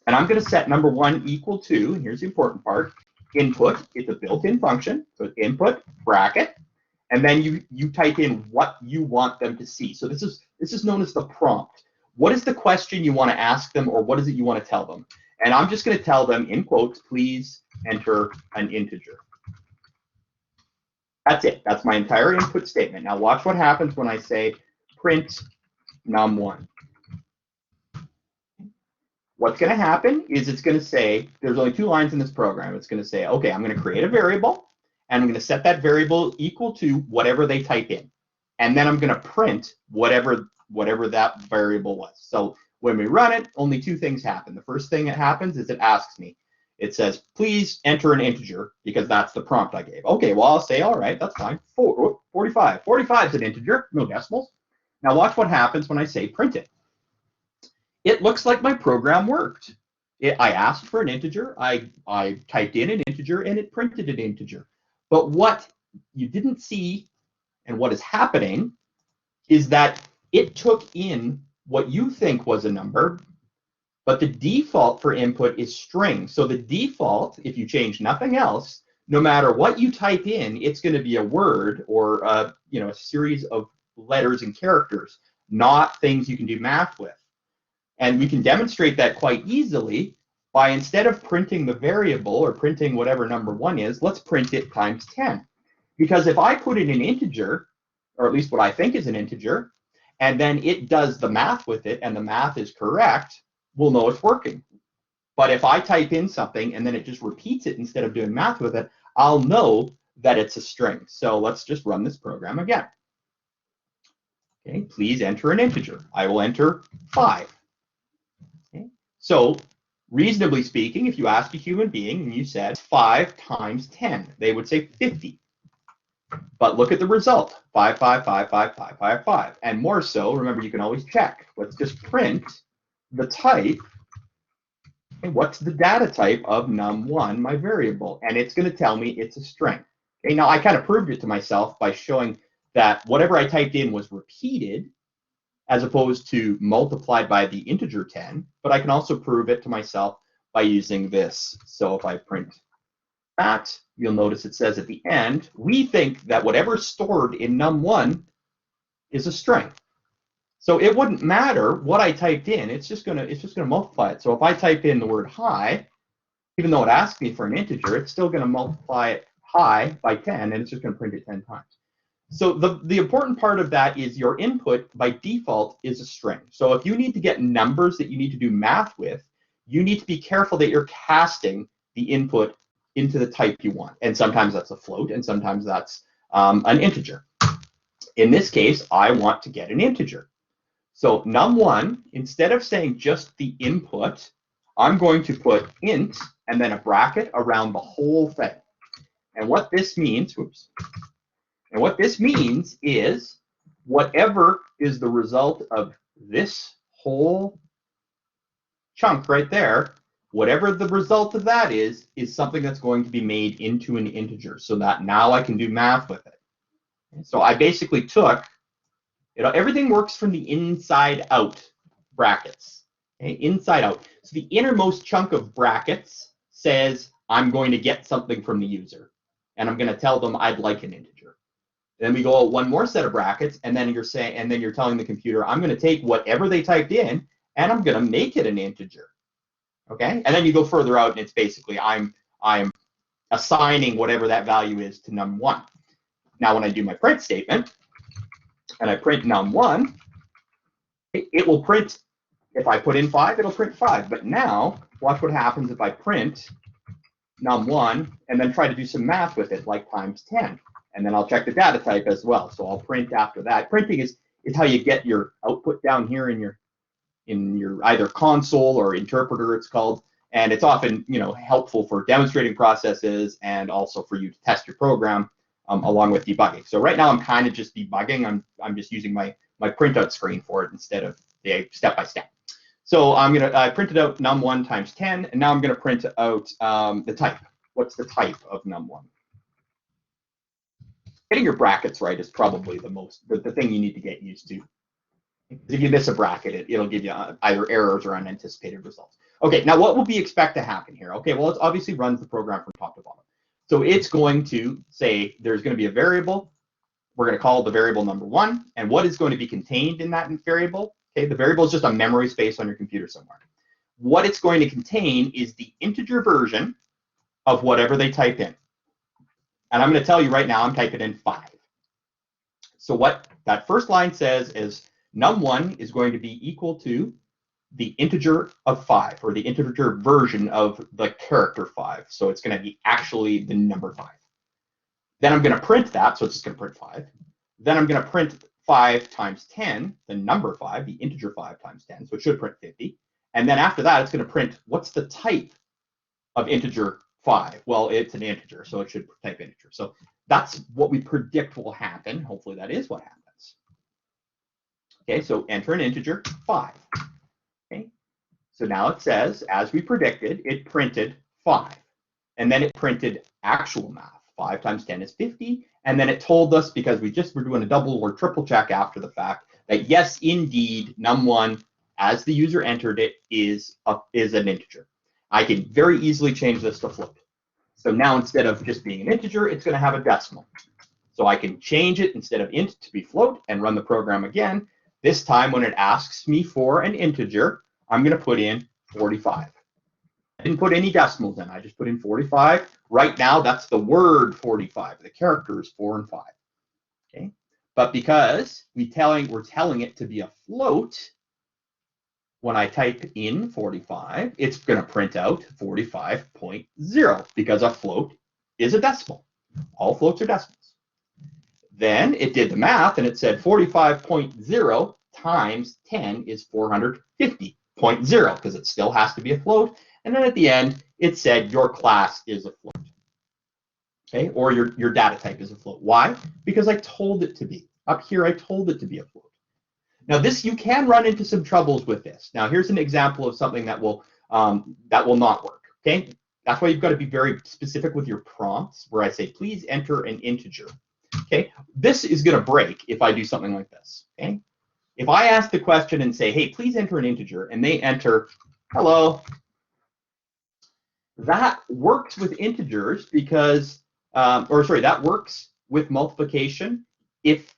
[SPEAKER 1] And I'm going to set number 1 equal to, and here's the important part, input. It's a built-in function. So it's input, bracket, and then you type in what you want them to see. So this is known as the prompt. What is the question you want to ask them, or what is it you want to tell them? And I'm just going to tell them, in quotes, please enter an integer. That's it. That's my entire input statement. Now watch what happens when I say print num1. What's going to happen is it's going to say, there's only 2 lines in this program. It's going to say, okay, I'm going to create a variable, and I'm going to set that variable equal to whatever they type in. And then I'm going to print whatever that variable was. So when we run it, only 2 things happen. The first thing that happens is it asks me. It says, please enter an integer, because that's the prompt I gave. Okay, well, I'll say, all right, that's fine. 45. 45 is an integer, no decimals. Now watch what happens when I say print it. it looks like my program worked. I asked for an integer, I typed in an integer, and it printed an integer. But what you didn't see and what is happening is that it took in what you think was a number, but the default for input is string. So the default, if you change nothing else, no matter what you type in, it's going to be a word or a series of letters and characters, not things you can do math with. And we can demonstrate that quite easily by, instead of printing the variable or printing whatever number 1 is, let's print it times 10. Because if I put in an integer, or at least what I think is an integer, and then it does the math with it and the math is correct, we'll know it's working. But if I type in something and then it just repeats it instead of doing math with it, I'll know that it's a string. So let's just run this program again. Okay, please enter an integer. I will enter 5. Okay. So reasonably speaking, if you asked a human being and you said 5 times 10, they would say 50. But look at the result, 5, 5, 5, 5, 5, 5, 5. And more so, remember, you can always check. Let's just print the type. And what's the data type of num1, my variable? And it's going to tell me it's a string. Okay, now I kind of proved it to myself by showing that whatever I typed in was repeated as opposed to multiplied by the integer 10, but I can also prove it to myself by using this. So if I print that, you'll notice it says at the end, we think that whatever's stored in num1 is a string. So it wouldn't matter what I typed in, it's just gonna multiply it. So if I type in the word high, even though it asks me for an integer, it's still gonna multiply it high by 10, and it's just gonna print it 10 times. So the important part of that is your input by default is a string. So if you need to get numbers that you need to do math with, you need to be careful that you're casting the input into the type you want. And sometimes that's a float, and sometimes that's an integer. In this case, I want to get an integer. So num1, instead of saying just the input, I'm going to put int and then a bracket around the whole thing. And what this means, and what this means is whatever is the result of this whole chunk right there, whatever the result of that is something that's going to be made into an integer, so that now I can do math with it. So I basically took, everything works from the inside out brackets. Okay? Inside out. So the innermost chunk of brackets says I'm going to get something from the user, and I'm going to tell them I'd like an integer. Then we go one more set of brackets, and then you're telling the computer, I'm going to take whatever they typed in, and I'm going to make it an integer. Okay? And then you go further out, and it's basically I'm assigning whatever that value is to num1. Now, when I do my print statement, and I print num1, it will print. If I put in 5, it'll print 5. But now, watch what happens if I print num1 and then try to do some math with it, like times 10. And then I'll check the data type as well. So I'll print after that. Printing is how you get your output down here in your either console or interpreter, it's called. And it's often helpful for demonstrating processes and also for you to test your program along with debugging. So right now I'm kind of just debugging. I'm just using my printout screen for it instead of the step-by-step. So I printed out num1 times 10, and now I'm going to print out the type. What's the type of num1? Getting your brackets right is probably the thing you need to get used to. If you miss a bracket, it'll give you either errors or unanticipated results. Okay, now what will we expect to happen here? Okay, well, it obviously runs the program from top to bottom. So it's going to say there's going to be a variable. We're going to call the variable number1, and what is going to be contained in that variable? Okay, the variable is just a memory space on your computer somewhere. What it's going to contain is the integer version of whatever they type in. And I'm going to tell you right now, I'm typing in 5. So what that first line says is num1 is going to be equal to the integer of 5, or the integer version of the character 5. So it's going to be actually the number 5. Then I'm going to print that, so it's just going to print 5. Then I'm going to print 5 times 10, the number 5, the integer 5 times 10, so it should print 50. And then after that, it's going to print what's the type of integer 5. Well, it's an integer, so it should type integer. So that's what we predict will happen. Hopefully that is what happens. Okay, so enter an integer 5. Okay, So now it says, as we predicted, it printed 5. And then it printed actual math. 5 times 10 is 50. And then it told us, because we just were doing a double or triple check after the fact, that yes, indeed, num1, as the user entered it, is an integer. I can very easily change this to float. So now instead of just being an integer, it's going to have a decimal. So I can change it instead of int to be float and run the program again. This time when it asks me for an integer, I'm going to put in 45. I didn't put any decimals in. I just put in 45. Right now, that's the word 45. The character is 4 and 5. Okay, but because we're telling it to be a float, when I type in 45, it's going to print out 45.0 because a float is a decimal. All floats are decimals. Then it did the math and it said 45.0 times 10 is 450.0 because it still has to be a float. And then at the end, it said your class is a float. Okay, or your data type is a float. Why? Because I told it to be. Up here, I told it to be a float. Now this, you can run into some troubles with this. Now here's an example of something that will not work. Okay, that's why you've got to be very specific with your prompts, where I say, please enter an integer. Okay, this is going to break if I do something like this. Okay, if I ask the question and say, hey, please enter an integer, and they enter hello, that works with integers because, that works with multiplication. If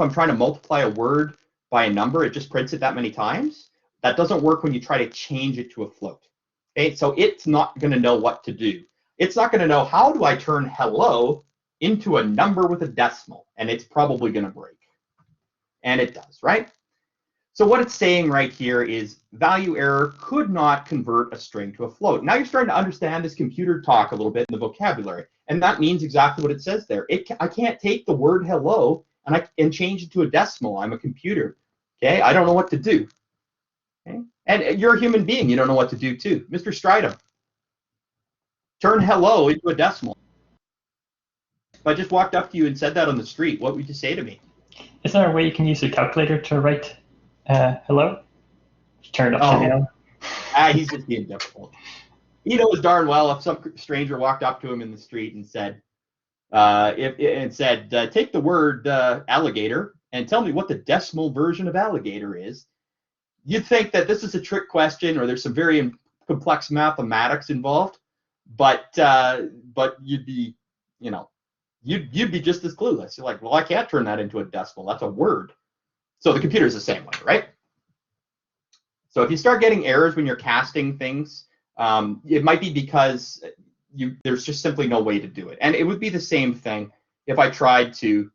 [SPEAKER 1] I'm trying to multiply a word by a number, it just prints it that many times. That doesn't work when you try to change it to a float. Okay, so it's not going to know what to do. It's not going to know, how do I turn hello into a number with a decimal? And it's probably going to break. And it does, right? So what it's saying right here is value error could not convert a string to a float. Now you're starting to understand this computer talk a little bit in the vocabulary. And that means exactly what it says there. I can't take the word hello and change it to a decimal. I'm a computer. Okay, I don't know what to do. Okay? And you're a human being. You don't know what to do too. Mr. Stridham, turn hello into a decimal. If I just walked up to you and said that on the street, what would you say to me?
[SPEAKER 2] Is there a way you can use a calculator to write hello? Turn it up to hello.
[SPEAKER 1] He's just being difficult. He knows darn well if some stranger walked up to him in the street and said, take the word alligator and tell me what the decimal version of alligator is, you'd think that this is a trick question or there's some very complex mathematics involved, but you'd be, you'd be just as clueless. You're like, well, I can't turn that into a decimal. That's a word. So the computer's the same way, right? So if you start getting errors when you're casting things, it might be because there's just simply no way to do it. And it would be the same thing if I tried to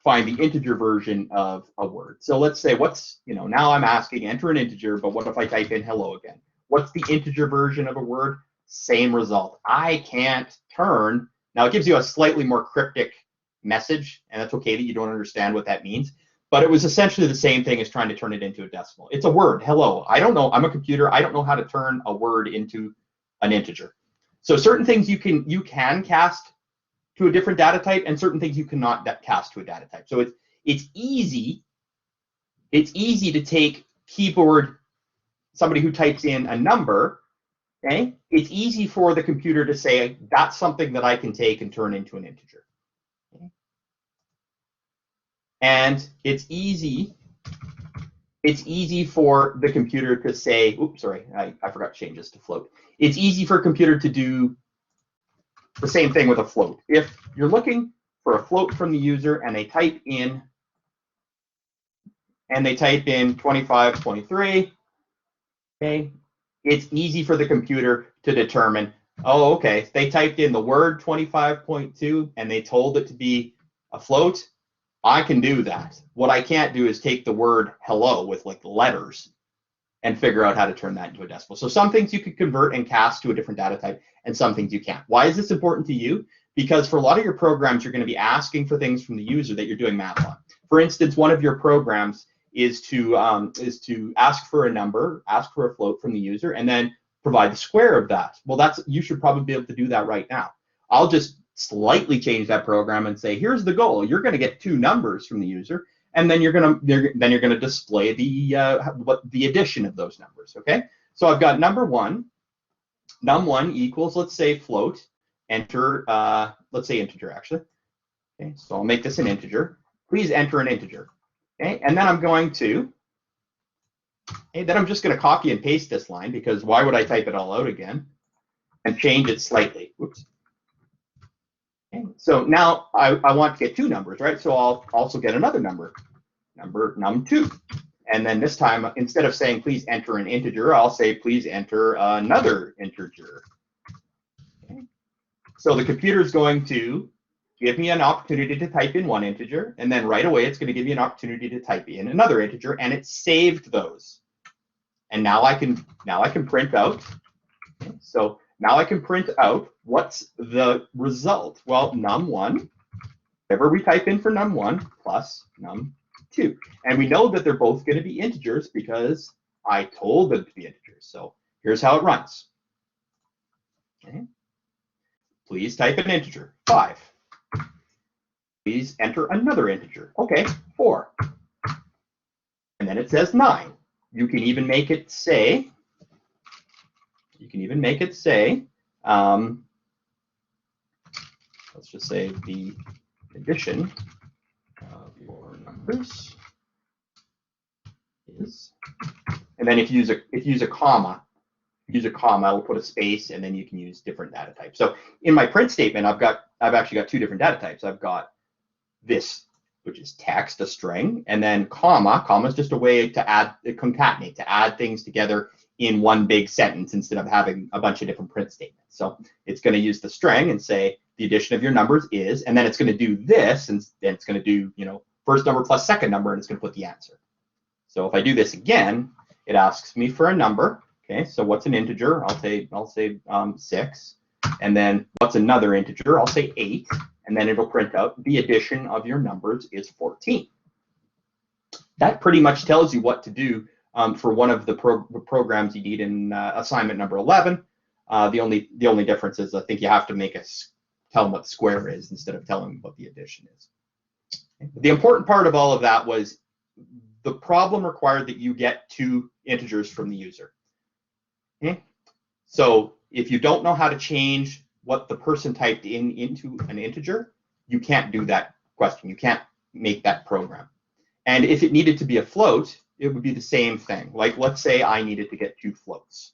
[SPEAKER 1] find the integer version of a word. So let's say now I'm asking enter an integer, but what if I type in hello again? What's the integer version of a word? Same result. I can't turn. Now it gives you a slightly more cryptic message, and that's okay that you don't understand what that means. But it was essentially the same thing as trying to turn it into a decimal. It's a word, hello. I don't know. I'm a computer. I don't know how to turn a word into an integer. So certain things you can cast to a different data type, and certain things you cannot cast to a data type. So it's easy to take keyboard, somebody who types in a number, okay? It's easy for the computer to say, that's something that I can take and turn into an integer. Okay? And it's easy for the computer to say, oops, sorry, I forgot to change this to float. It's easy for a computer to do the same thing with a float. If you're looking for a float from the user and they type in 25.3, okay, it's easy for the computer to determine, oh, okay, they typed in the word 25.2 and they told it to be a float. I can do that. What I can't do is take the word hello with like letters and figure out how to turn that into a decimal. So some things you could convert and cast to a different data type, and some things you can't. Why is this important to you? Because for a lot of your programs, you're going to be asking for things from the user that you're doing math on. For instance, one of your programs is to ask for a number, ask for a float from the user, and then provide the square of that. Well, you should probably be able to do that right now. I'll just slightly change that program and say, here's the goal. You're going to get 2 numbers from the user, and then you're going to display the addition of those numbers. Okay. So I've got number one, num1 equals, let's say float, enter, let's say integer actually. Okay, so I'll make this an integer. Please enter an integer. Okay, and then I'm going to, then I'm just going to copy and paste this line because why would I type it all out again? And change it slightly. Whoops. Okay, so now I want to get two numbers, right? So I'll also get another number num2. And then this time, instead of saying please enter an integer, I'll say please enter another integer. Okay. So the computer is going to give me an opportunity to type in one integer, and then right away it's going to give me an opportunity to type in another integer, and it saved those. And now I can print out. Okay, so now I can print out what's the result. Well, num1, whatever we type in for num1 plus num2. And we know that they're both going to be integers because I told them to be integers. So here's how it runs. Okay. Please type an integer, 5. Please enter another integer. Okay, 4. And then it says 9. You can even make it say, let's just say the addition of your numbers is, and then if you use a comma, we'll put a space, and then you can use different data types. So in my print statement, I've actually got two different data types. I've got this, which is text, a string, and then comma. Comma is just a way to concatenate, to add things together in one big sentence instead of having a bunch of different print statements. So it's going to use the string and say the addition of your numbers is, and then it's going to do this, and then it's going to do, first number plus second number, and it's going to put the answer. So if I do this again, it asks me for a number. Okay, so what's an integer? I'll say 6. And then what's another integer? I'll say 8. And then it'll print out the addition of your numbers is 14. That pretty much tells you what to do for one of the programs you need in assignment number 11. The only difference is I think you have to tell them what the square is instead of telling them what the addition is. Okay. The important part of all of that was the problem required that you get 2 integers from the user. Okay. So if you don't know how to change what the person typed into an integer, you can't do that question. You can't make that program. And if it needed to be a float, it would be the same thing. Like, let's say I needed to get 2 floats.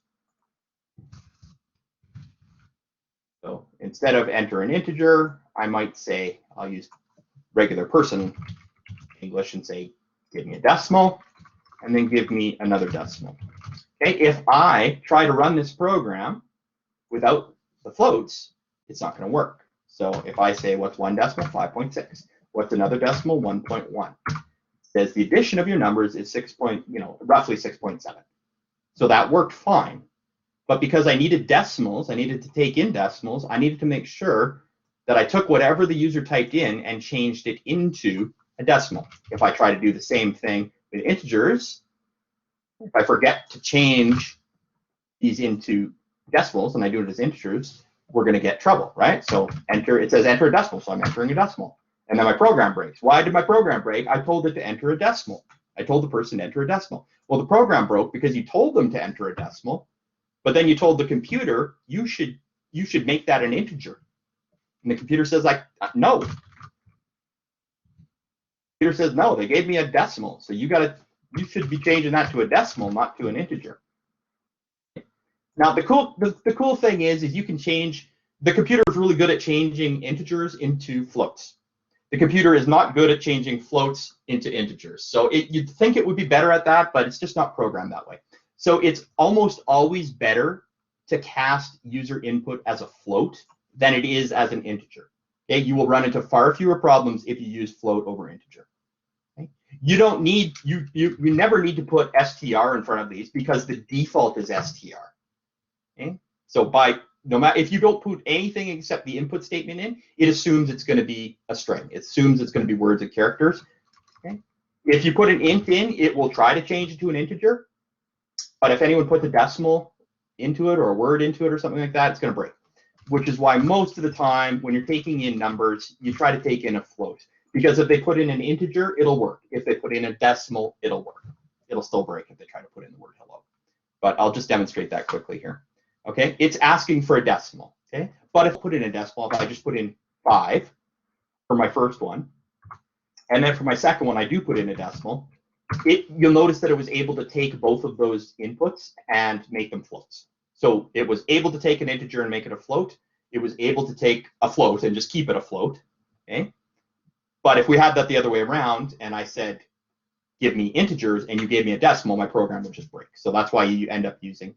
[SPEAKER 1] So instead of enter an integer, I might say, I'll use regular person English and say, give me a decimal, and then give me another decimal. Okay, if I try to run this program without the floats, it's not going to work. So if I say, what's one decimal? 5.6. What's another decimal? 1.1. It says the addition of your numbers is roughly 6.7. So that worked fine. But because I needed decimals, I needed to take in decimals, I needed to make sure that I took whatever the user typed in and changed it into a decimal. If I try to do the same thing with integers, if I forget to change these into decimals and I do it as integers, we're going to get trouble, right? So it says enter a decimal, so I'm entering a decimal. And then my program breaks. Why did my program break? I told it to enter a decimal. I told the person to enter a decimal. Well, the program broke because you told them to enter a decimal, but then you told the computer you should make that an integer. And the computer says, no. The computer says, no, they gave me a decimal. So you should be changing that to a decimal, not to an integer. Now, the cool thing is you can change, the computer is really good at changing integers into floats. The computer is not good at changing floats into integers. So you'd think it would be better at that, but it's just not programmed that way. So it's almost always better to cast user input as a float than it is as an integer. Okay, you will run into far fewer problems if you use float over integer. Okay? You don't need, you never need to put str in front of these because the default is str. Okay? So no matter if you don't put anything except the input statement in, it assumes it's going to be a string. It assumes it's going to be words and characters. Okay? If you put an int in, it will try to change it to an integer. But if anyone puts a decimal into it or a word into it or something like that, it's going to break. Which is why most of the time when you're taking in numbers, you try to take in a float. Because if they put in an integer, it'll work. If they put in a decimal, it'll work. It'll still break if they try to put in the word hello. but I'll just demonstrate that quickly here. Okay, it's asking for a decimal. Okay, but if I put in a decimal, if I just put in 5 for my first one, and then for my second one, I do put in a decimal, you'll notice that it was able to take both of those inputs and make them floats. So it was able to take an integer and make it a float. It was able to take a float and just keep it a float. Okay, but if we had that the other way around, and I said, give me integers, and you gave me a decimal, my program would just break. So that's why you end up using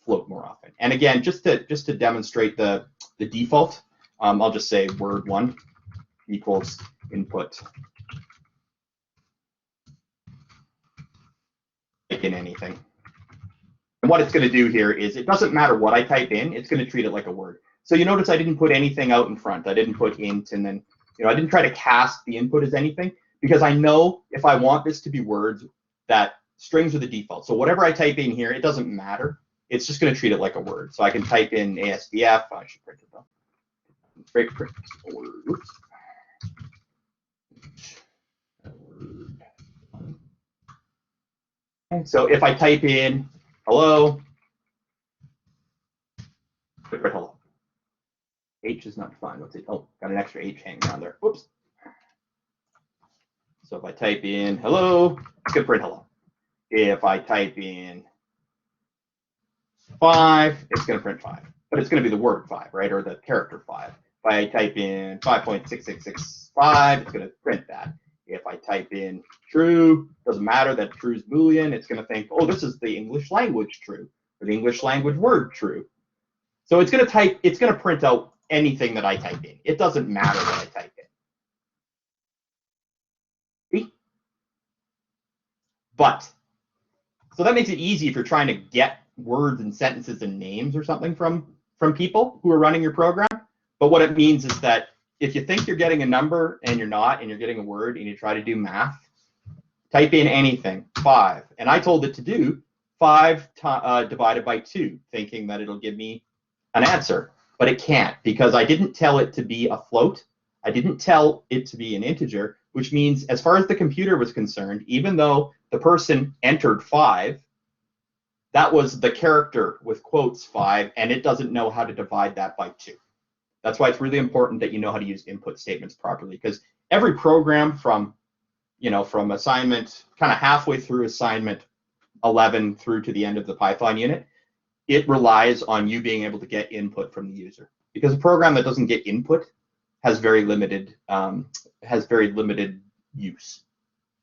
[SPEAKER 1] float more often. And again, just to demonstrate the default, I'll just say word1 equals input in anything. And what it's going to do here is it doesn't matter what I type in, it's going to treat it like a word. So you notice I didn't put anything out in front. I didn't put int, and then I didn't try to cast the input as anything, because I know if I want this to be words, that strings are the default. So whatever I type in here, it doesn't matter. It's just going to treat it like a word. So I can type in ASDF. I should print it though. Print word. Oops. Okay, so if I type in hello, print hello. H is not defined. What's it? Oh, got an extra H hanging around there. Whoops. So if I type in hello, it's going to print hello. If I type in 5, it's going to print 5. But it's going to be the word 5, right? Or the character 5. If I type in 5.6665, it's going to print that. If I type in true, doesn't matter that true is Boolean. It's going to think, oh, this is the English language true, or the English language word true. So it's going to print out anything that I type in. It doesn't matter what I type in. See? But, so that makes it easy if you're trying to get words and sentences and names or something from people who are running your program. But what it means is that if you think you're getting a number and you're not, and you're getting a word and you try to do math, type in anything, 5. And I told it to do 5 divided by 2, thinking that it'll give me an answer. But it can't, because I didn't tell it to be a float. I didn't tell it to be an integer, which means as far as the computer was concerned, even though the person entered 5, that was the character with quotes 5, and it doesn't know how to divide that by 2. That's why it's really important that you know how to use input statements properly, because every program from assignment kind of halfway through assignment 11 through to the end of the Python unit, it relies on you being able to get input from the user. Because a program that doesn't get input has very limited use.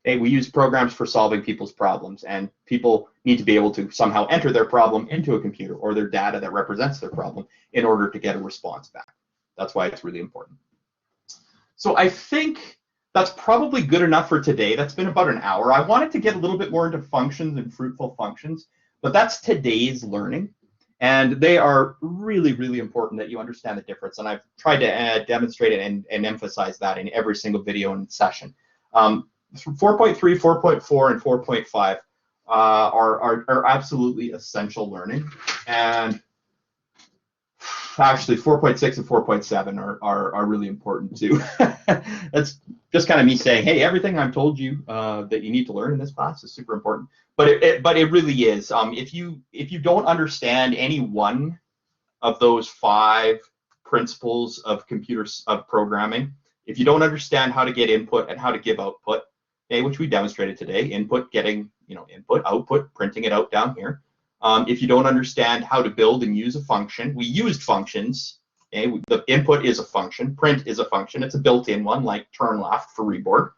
[SPEAKER 1] Okay? We use programs for solving people's problems, and people need to be able to somehow enter their problem into a computer or their data that represents their problem in order to get a response back. That's why it's really important. So I think that's probably good enough for today. That's been about an hour. I wanted to get a little bit more into functions and fruitful functions, but that's today's learning. And they are really, really important that you understand the difference. And I've tried to demonstrate it and emphasize that in every single video and session. 4.3, 4.4, and 4.5 are absolutely essential learning. And actually 4.6 and 4.7 are really important too. That's just kind of me saying, hey, everything I've told you that you need to learn in this class is super important. But it really is. If you don't understand any one of those 5 principles of programming, if you don't understand how to get input and how to give output, okay, which we demonstrated today, input, getting input, output, printing it out down here. If you don't understand how to build and use a function, we used functions. Okay? The input is a function, print is a function. It's a built-in one, like turn left for reboard,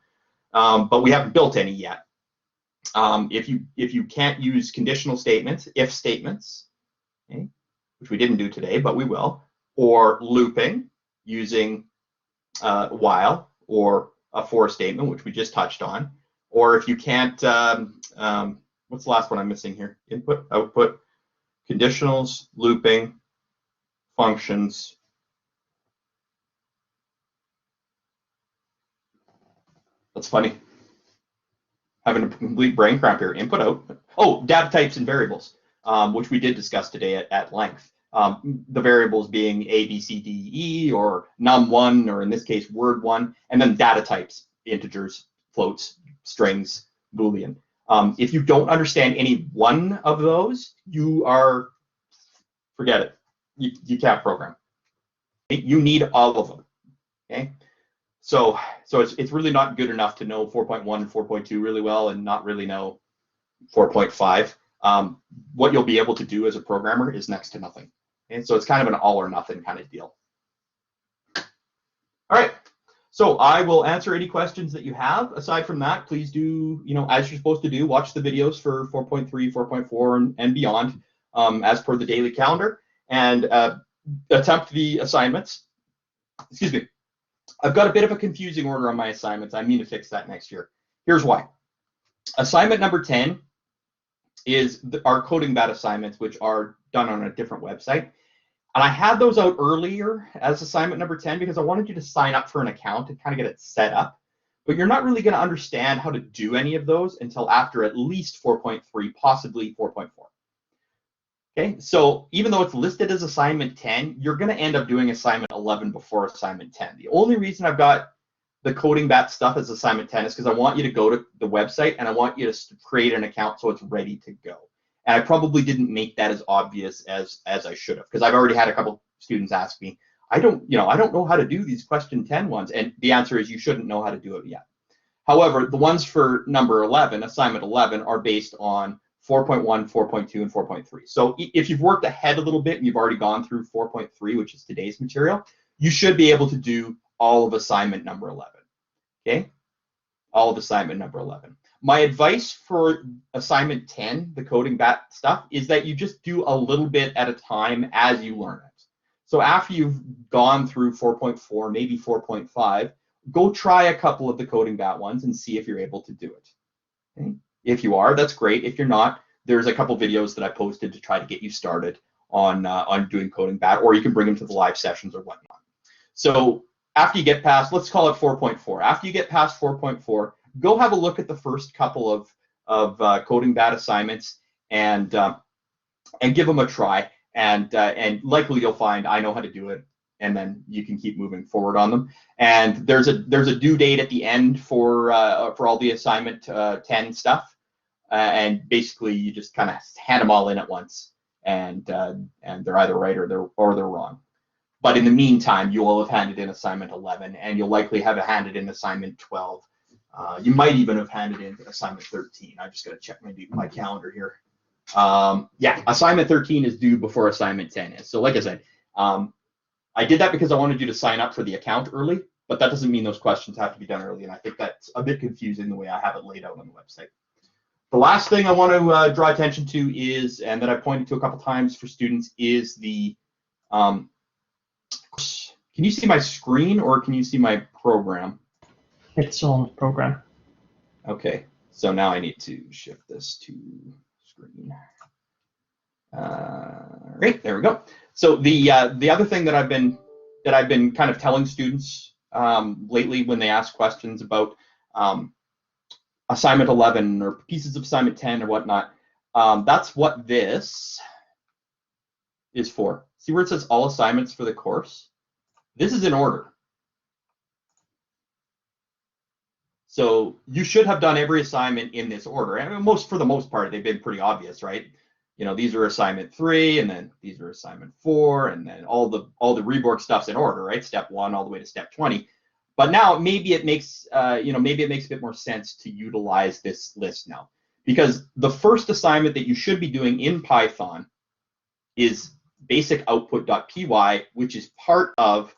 [SPEAKER 1] but we haven't built any yet. If you can't use conditional statements, if statements, okay, which we didn't do today, but we will, or looping using while or a for statement, which we just touched on, or if you can't. What's the last one I'm missing here? Input, output, conditionals, looping, functions. That's funny. Having a complete brain cramp here. Input, output. Oh, data types and variables, which we did discuss today at length. The variables being A, B, C, D, E, or num1, or in this case, word1, and then data types, integers, floats, strings, Boolean. If you don't understand any one of those, forget it. You can't program. You need all of them. Okay. So it's really not good enough to know 4.1 and 4.2 really well and not really know 4.5. What you'll be able to do as a programmer is next to nothing. And so it's kind of an all or nothing kind of deal. All right. So I will answer any questions that you have. Aside from that, please do, as you're supposed to do, watch the videos for 4.3, 4.4, and beyond, as per the daily calendar, and attempt the assignments. Excuse me. I've got a bit of a confusing order on my assignments. I mean to fix that next year. Here's why. Assignment number 10 is our coding bat assignments, which are done on a different website. And I had those out earlier as assignment number 10 because I wanted you to sign up for an account and kind of get it set up. But you're not really going to understand how to do any of those until after at least 4.3, possibly 4.4. Okay, so even though it's listed as assignment 10, you're going to end up doing assignment 11 before assignment 10. The only reason I've got the coding bat stuff as assignment 10 is because I want you to go to the website and I want you to create an account so it's ready to go. And I probably didn't make that as obvious as I should have, because I've already had a couple students ask me, I don't know how to do these question 10 ones. And the answer is you shouldn't know how to do it yet. However, the ones for number 11, assignment 11, are based on 4.1, 4.2, and 4.3. So if you've worked ahead a little bit and you've already gone through 4.3, which is today's material, you should be able to do all of assignment number 11. Okay? All of assignment number 11. My advice for assignment 10, the coding bat stuff, is that you just do a little bit at a time as you learn it. So after you've gone through 4.4, maybe 4.5, go try a couple of the coding bat ones and see if you're able to do it. Okay? If you are, that's great. If you're not, there's a couple videos that I posted to try to get you started on doing coding bat, or you can bring them to the live sessions or whatnot. So after you get past, let's call it 4.4. After you get past 4.4, go have a look at the first couple of coding bat assignments and give them a try. And likely you'll find I know how to do it, and then you can keep moving forward on them. And there's a due date at the end for all the assignment 10 stuff, and basically you just kind of hand them all in at once, and they're either right or they're wrong. But in the meantime, you will have handed in assignment 11, and you'll likely have handed in assignment 12. You might even have handed in assignment 13. I just got to check my calendar here. Yeah, assignment 13 is due before assignment 10 is. So like I said, I did that because I wanted you to sign up for the account early, but that doesn't mean those questions have to be done early, and I think that's a bit confusing the way I have it laid out on the website. The last thing I want to draw attention to is, and that I pointed to a couple times for students, is the can you see my screen or can you see my program?
[SPEAKER 2] It's on program. Okay,
[SPEAKER 1] so now I need to shift this to screen. Right, there we go. So the other thing that I've been kind of telling students lately when they ask questions about assignment 11 or pieces of assignment 10 or whatnot, that's what this is for. See where it says all assignments for the course? This is in order. So you should have done every assignment in this order. And for the most part, they've been pretty obvious, right? These are assignment 3, and then these are assignment 4, and then all the rework stuff's in order, right? Step 1 all the way to step 20. But now maybe it makes a bit more sense to utilize this list now, because the first assignment that you should be doing in Python is basic output.py, which is part of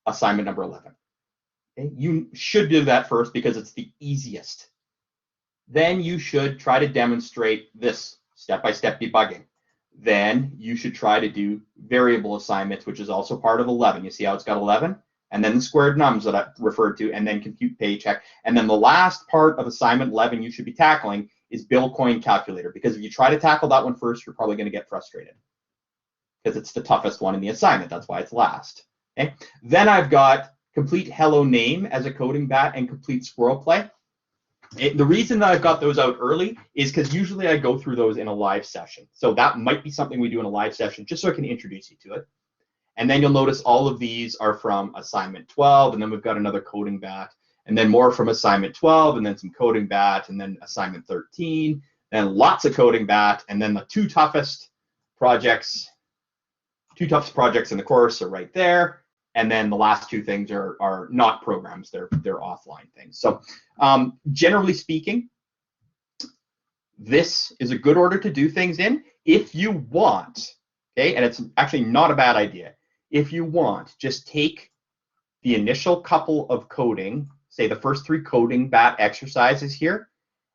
[SPEAKER 1] assignment number 11. Okay? You should do that first because it's the easiest. Then you should try to demonstrate this step-by-step debugging. Then you should try to do variable assignments, which is also part of 11. You see how it's got 11? And then the squared nums that I referred to, and then compute paycheck. And then the last part of assignment 11 you should be tackling is bill coin calculator, because if you try to tackle that one first, you're probably going to get frustrated because it's the toughest one in the assignment. That's why it's last. Okay. Then I've got complete hello name as a coding bat and complete squirrel play. The reason that I've got those out early is because usually I go through those in a live session. So that might be something we do in a live session just so I can introduce you to it. And then you'll notice all of these are from assignment 12, and then we've got another coding bat, and then more from assignment 12, and then some coding bat, and then assignment 13, and lots of coding bat, and then the two toughest projects in the course are right there. And then the last two things are not programs, they're offline things. So generally speaking, this is a good order to do things in if you want, okay? And it's actually not a bad idea. If you want, just take the initial couple of coding, say the first 3 coding bat exercises here,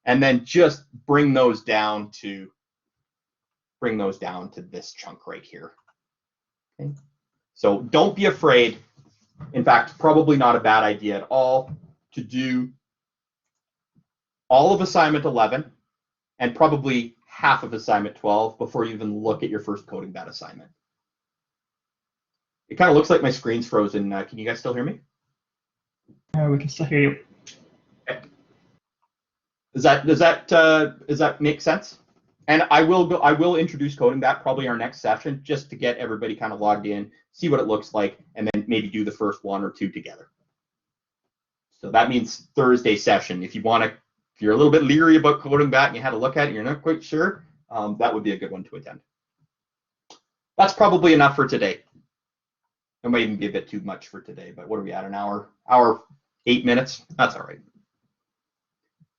[SPEAKER 1] and then just bring those down to this chunk right here. Okay? So don't be afraid. In fact, probably not a bad idea at all to do all of assignment 11 and probably half of assignment 12 before you even look at your first coding bat assignment. It kind of looks like my screen's frozen. Can you guys still hear me?
[SPEAKER 2] We can still hear you.
[SPEAKER 1] Okay. Does that make sense? And I will introduce coding bat probably our next session just to get everybody kind of logged in, see what it looks like, and then maybe do the first 1 or 2 together. So that means Thursday session. If you're a little bit leery about coding bat and you had to look at it and you're not quite sure, that would be a good one to attend. That's probably enough for today. It might even be a bit too much for today, but what are we at, an hour 8 minutes? That's all right.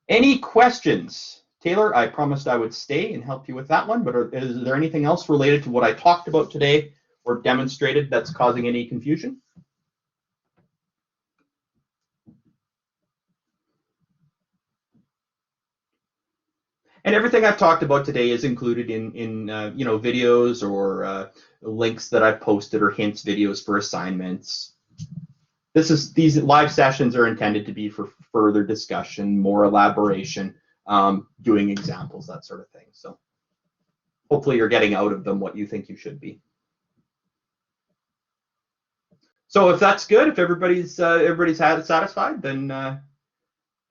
[SPEAKER 1] Any questions? Taylor, I promised I would stay and help you with that one, but is there anything else related to what I talked about today or demonstrated that's causing any confusion? And everything I've talked about today is included in videos or links that I've posted or hints videos for assignments. These live sessions are intended to be for further discussion, more elaboration, doing examples, that sort of thing. So hopefully you're getting out of them what you think you should be. So if that's good, if everybody's satisfied, then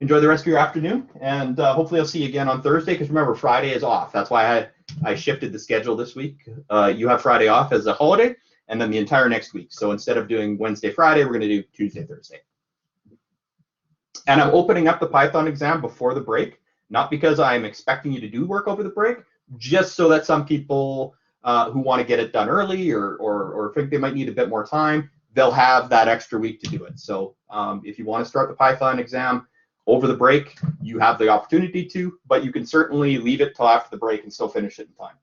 [SPEAKER 1] enjoy the rest of your afternoon, and hopefully I'll see you again on Thursday, because remember, Friday is off. That's why I shifted the schedule this week. You have Friday off as a holiday, and then the entire next week. So instead of doing Wednesday, Friday, we're going to do Tuesday, Thursday. And I'm opening up the Python exam before the break, not because I'm expecting you to do work over the break, just so that some people who want to get it done early or think they might need a bit more time, they'll have that extra week to do it. So if you want to start the Python exam over the break, you have the opportunity to, but you can certainly leave it till after the break and still finish it in time.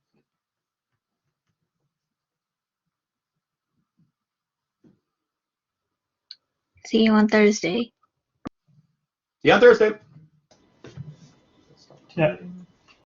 [SPEAKER 3] See you on Thursday.
[SPEAKER 1] See you on Thursday.
[SPEAKER 2] Yeah.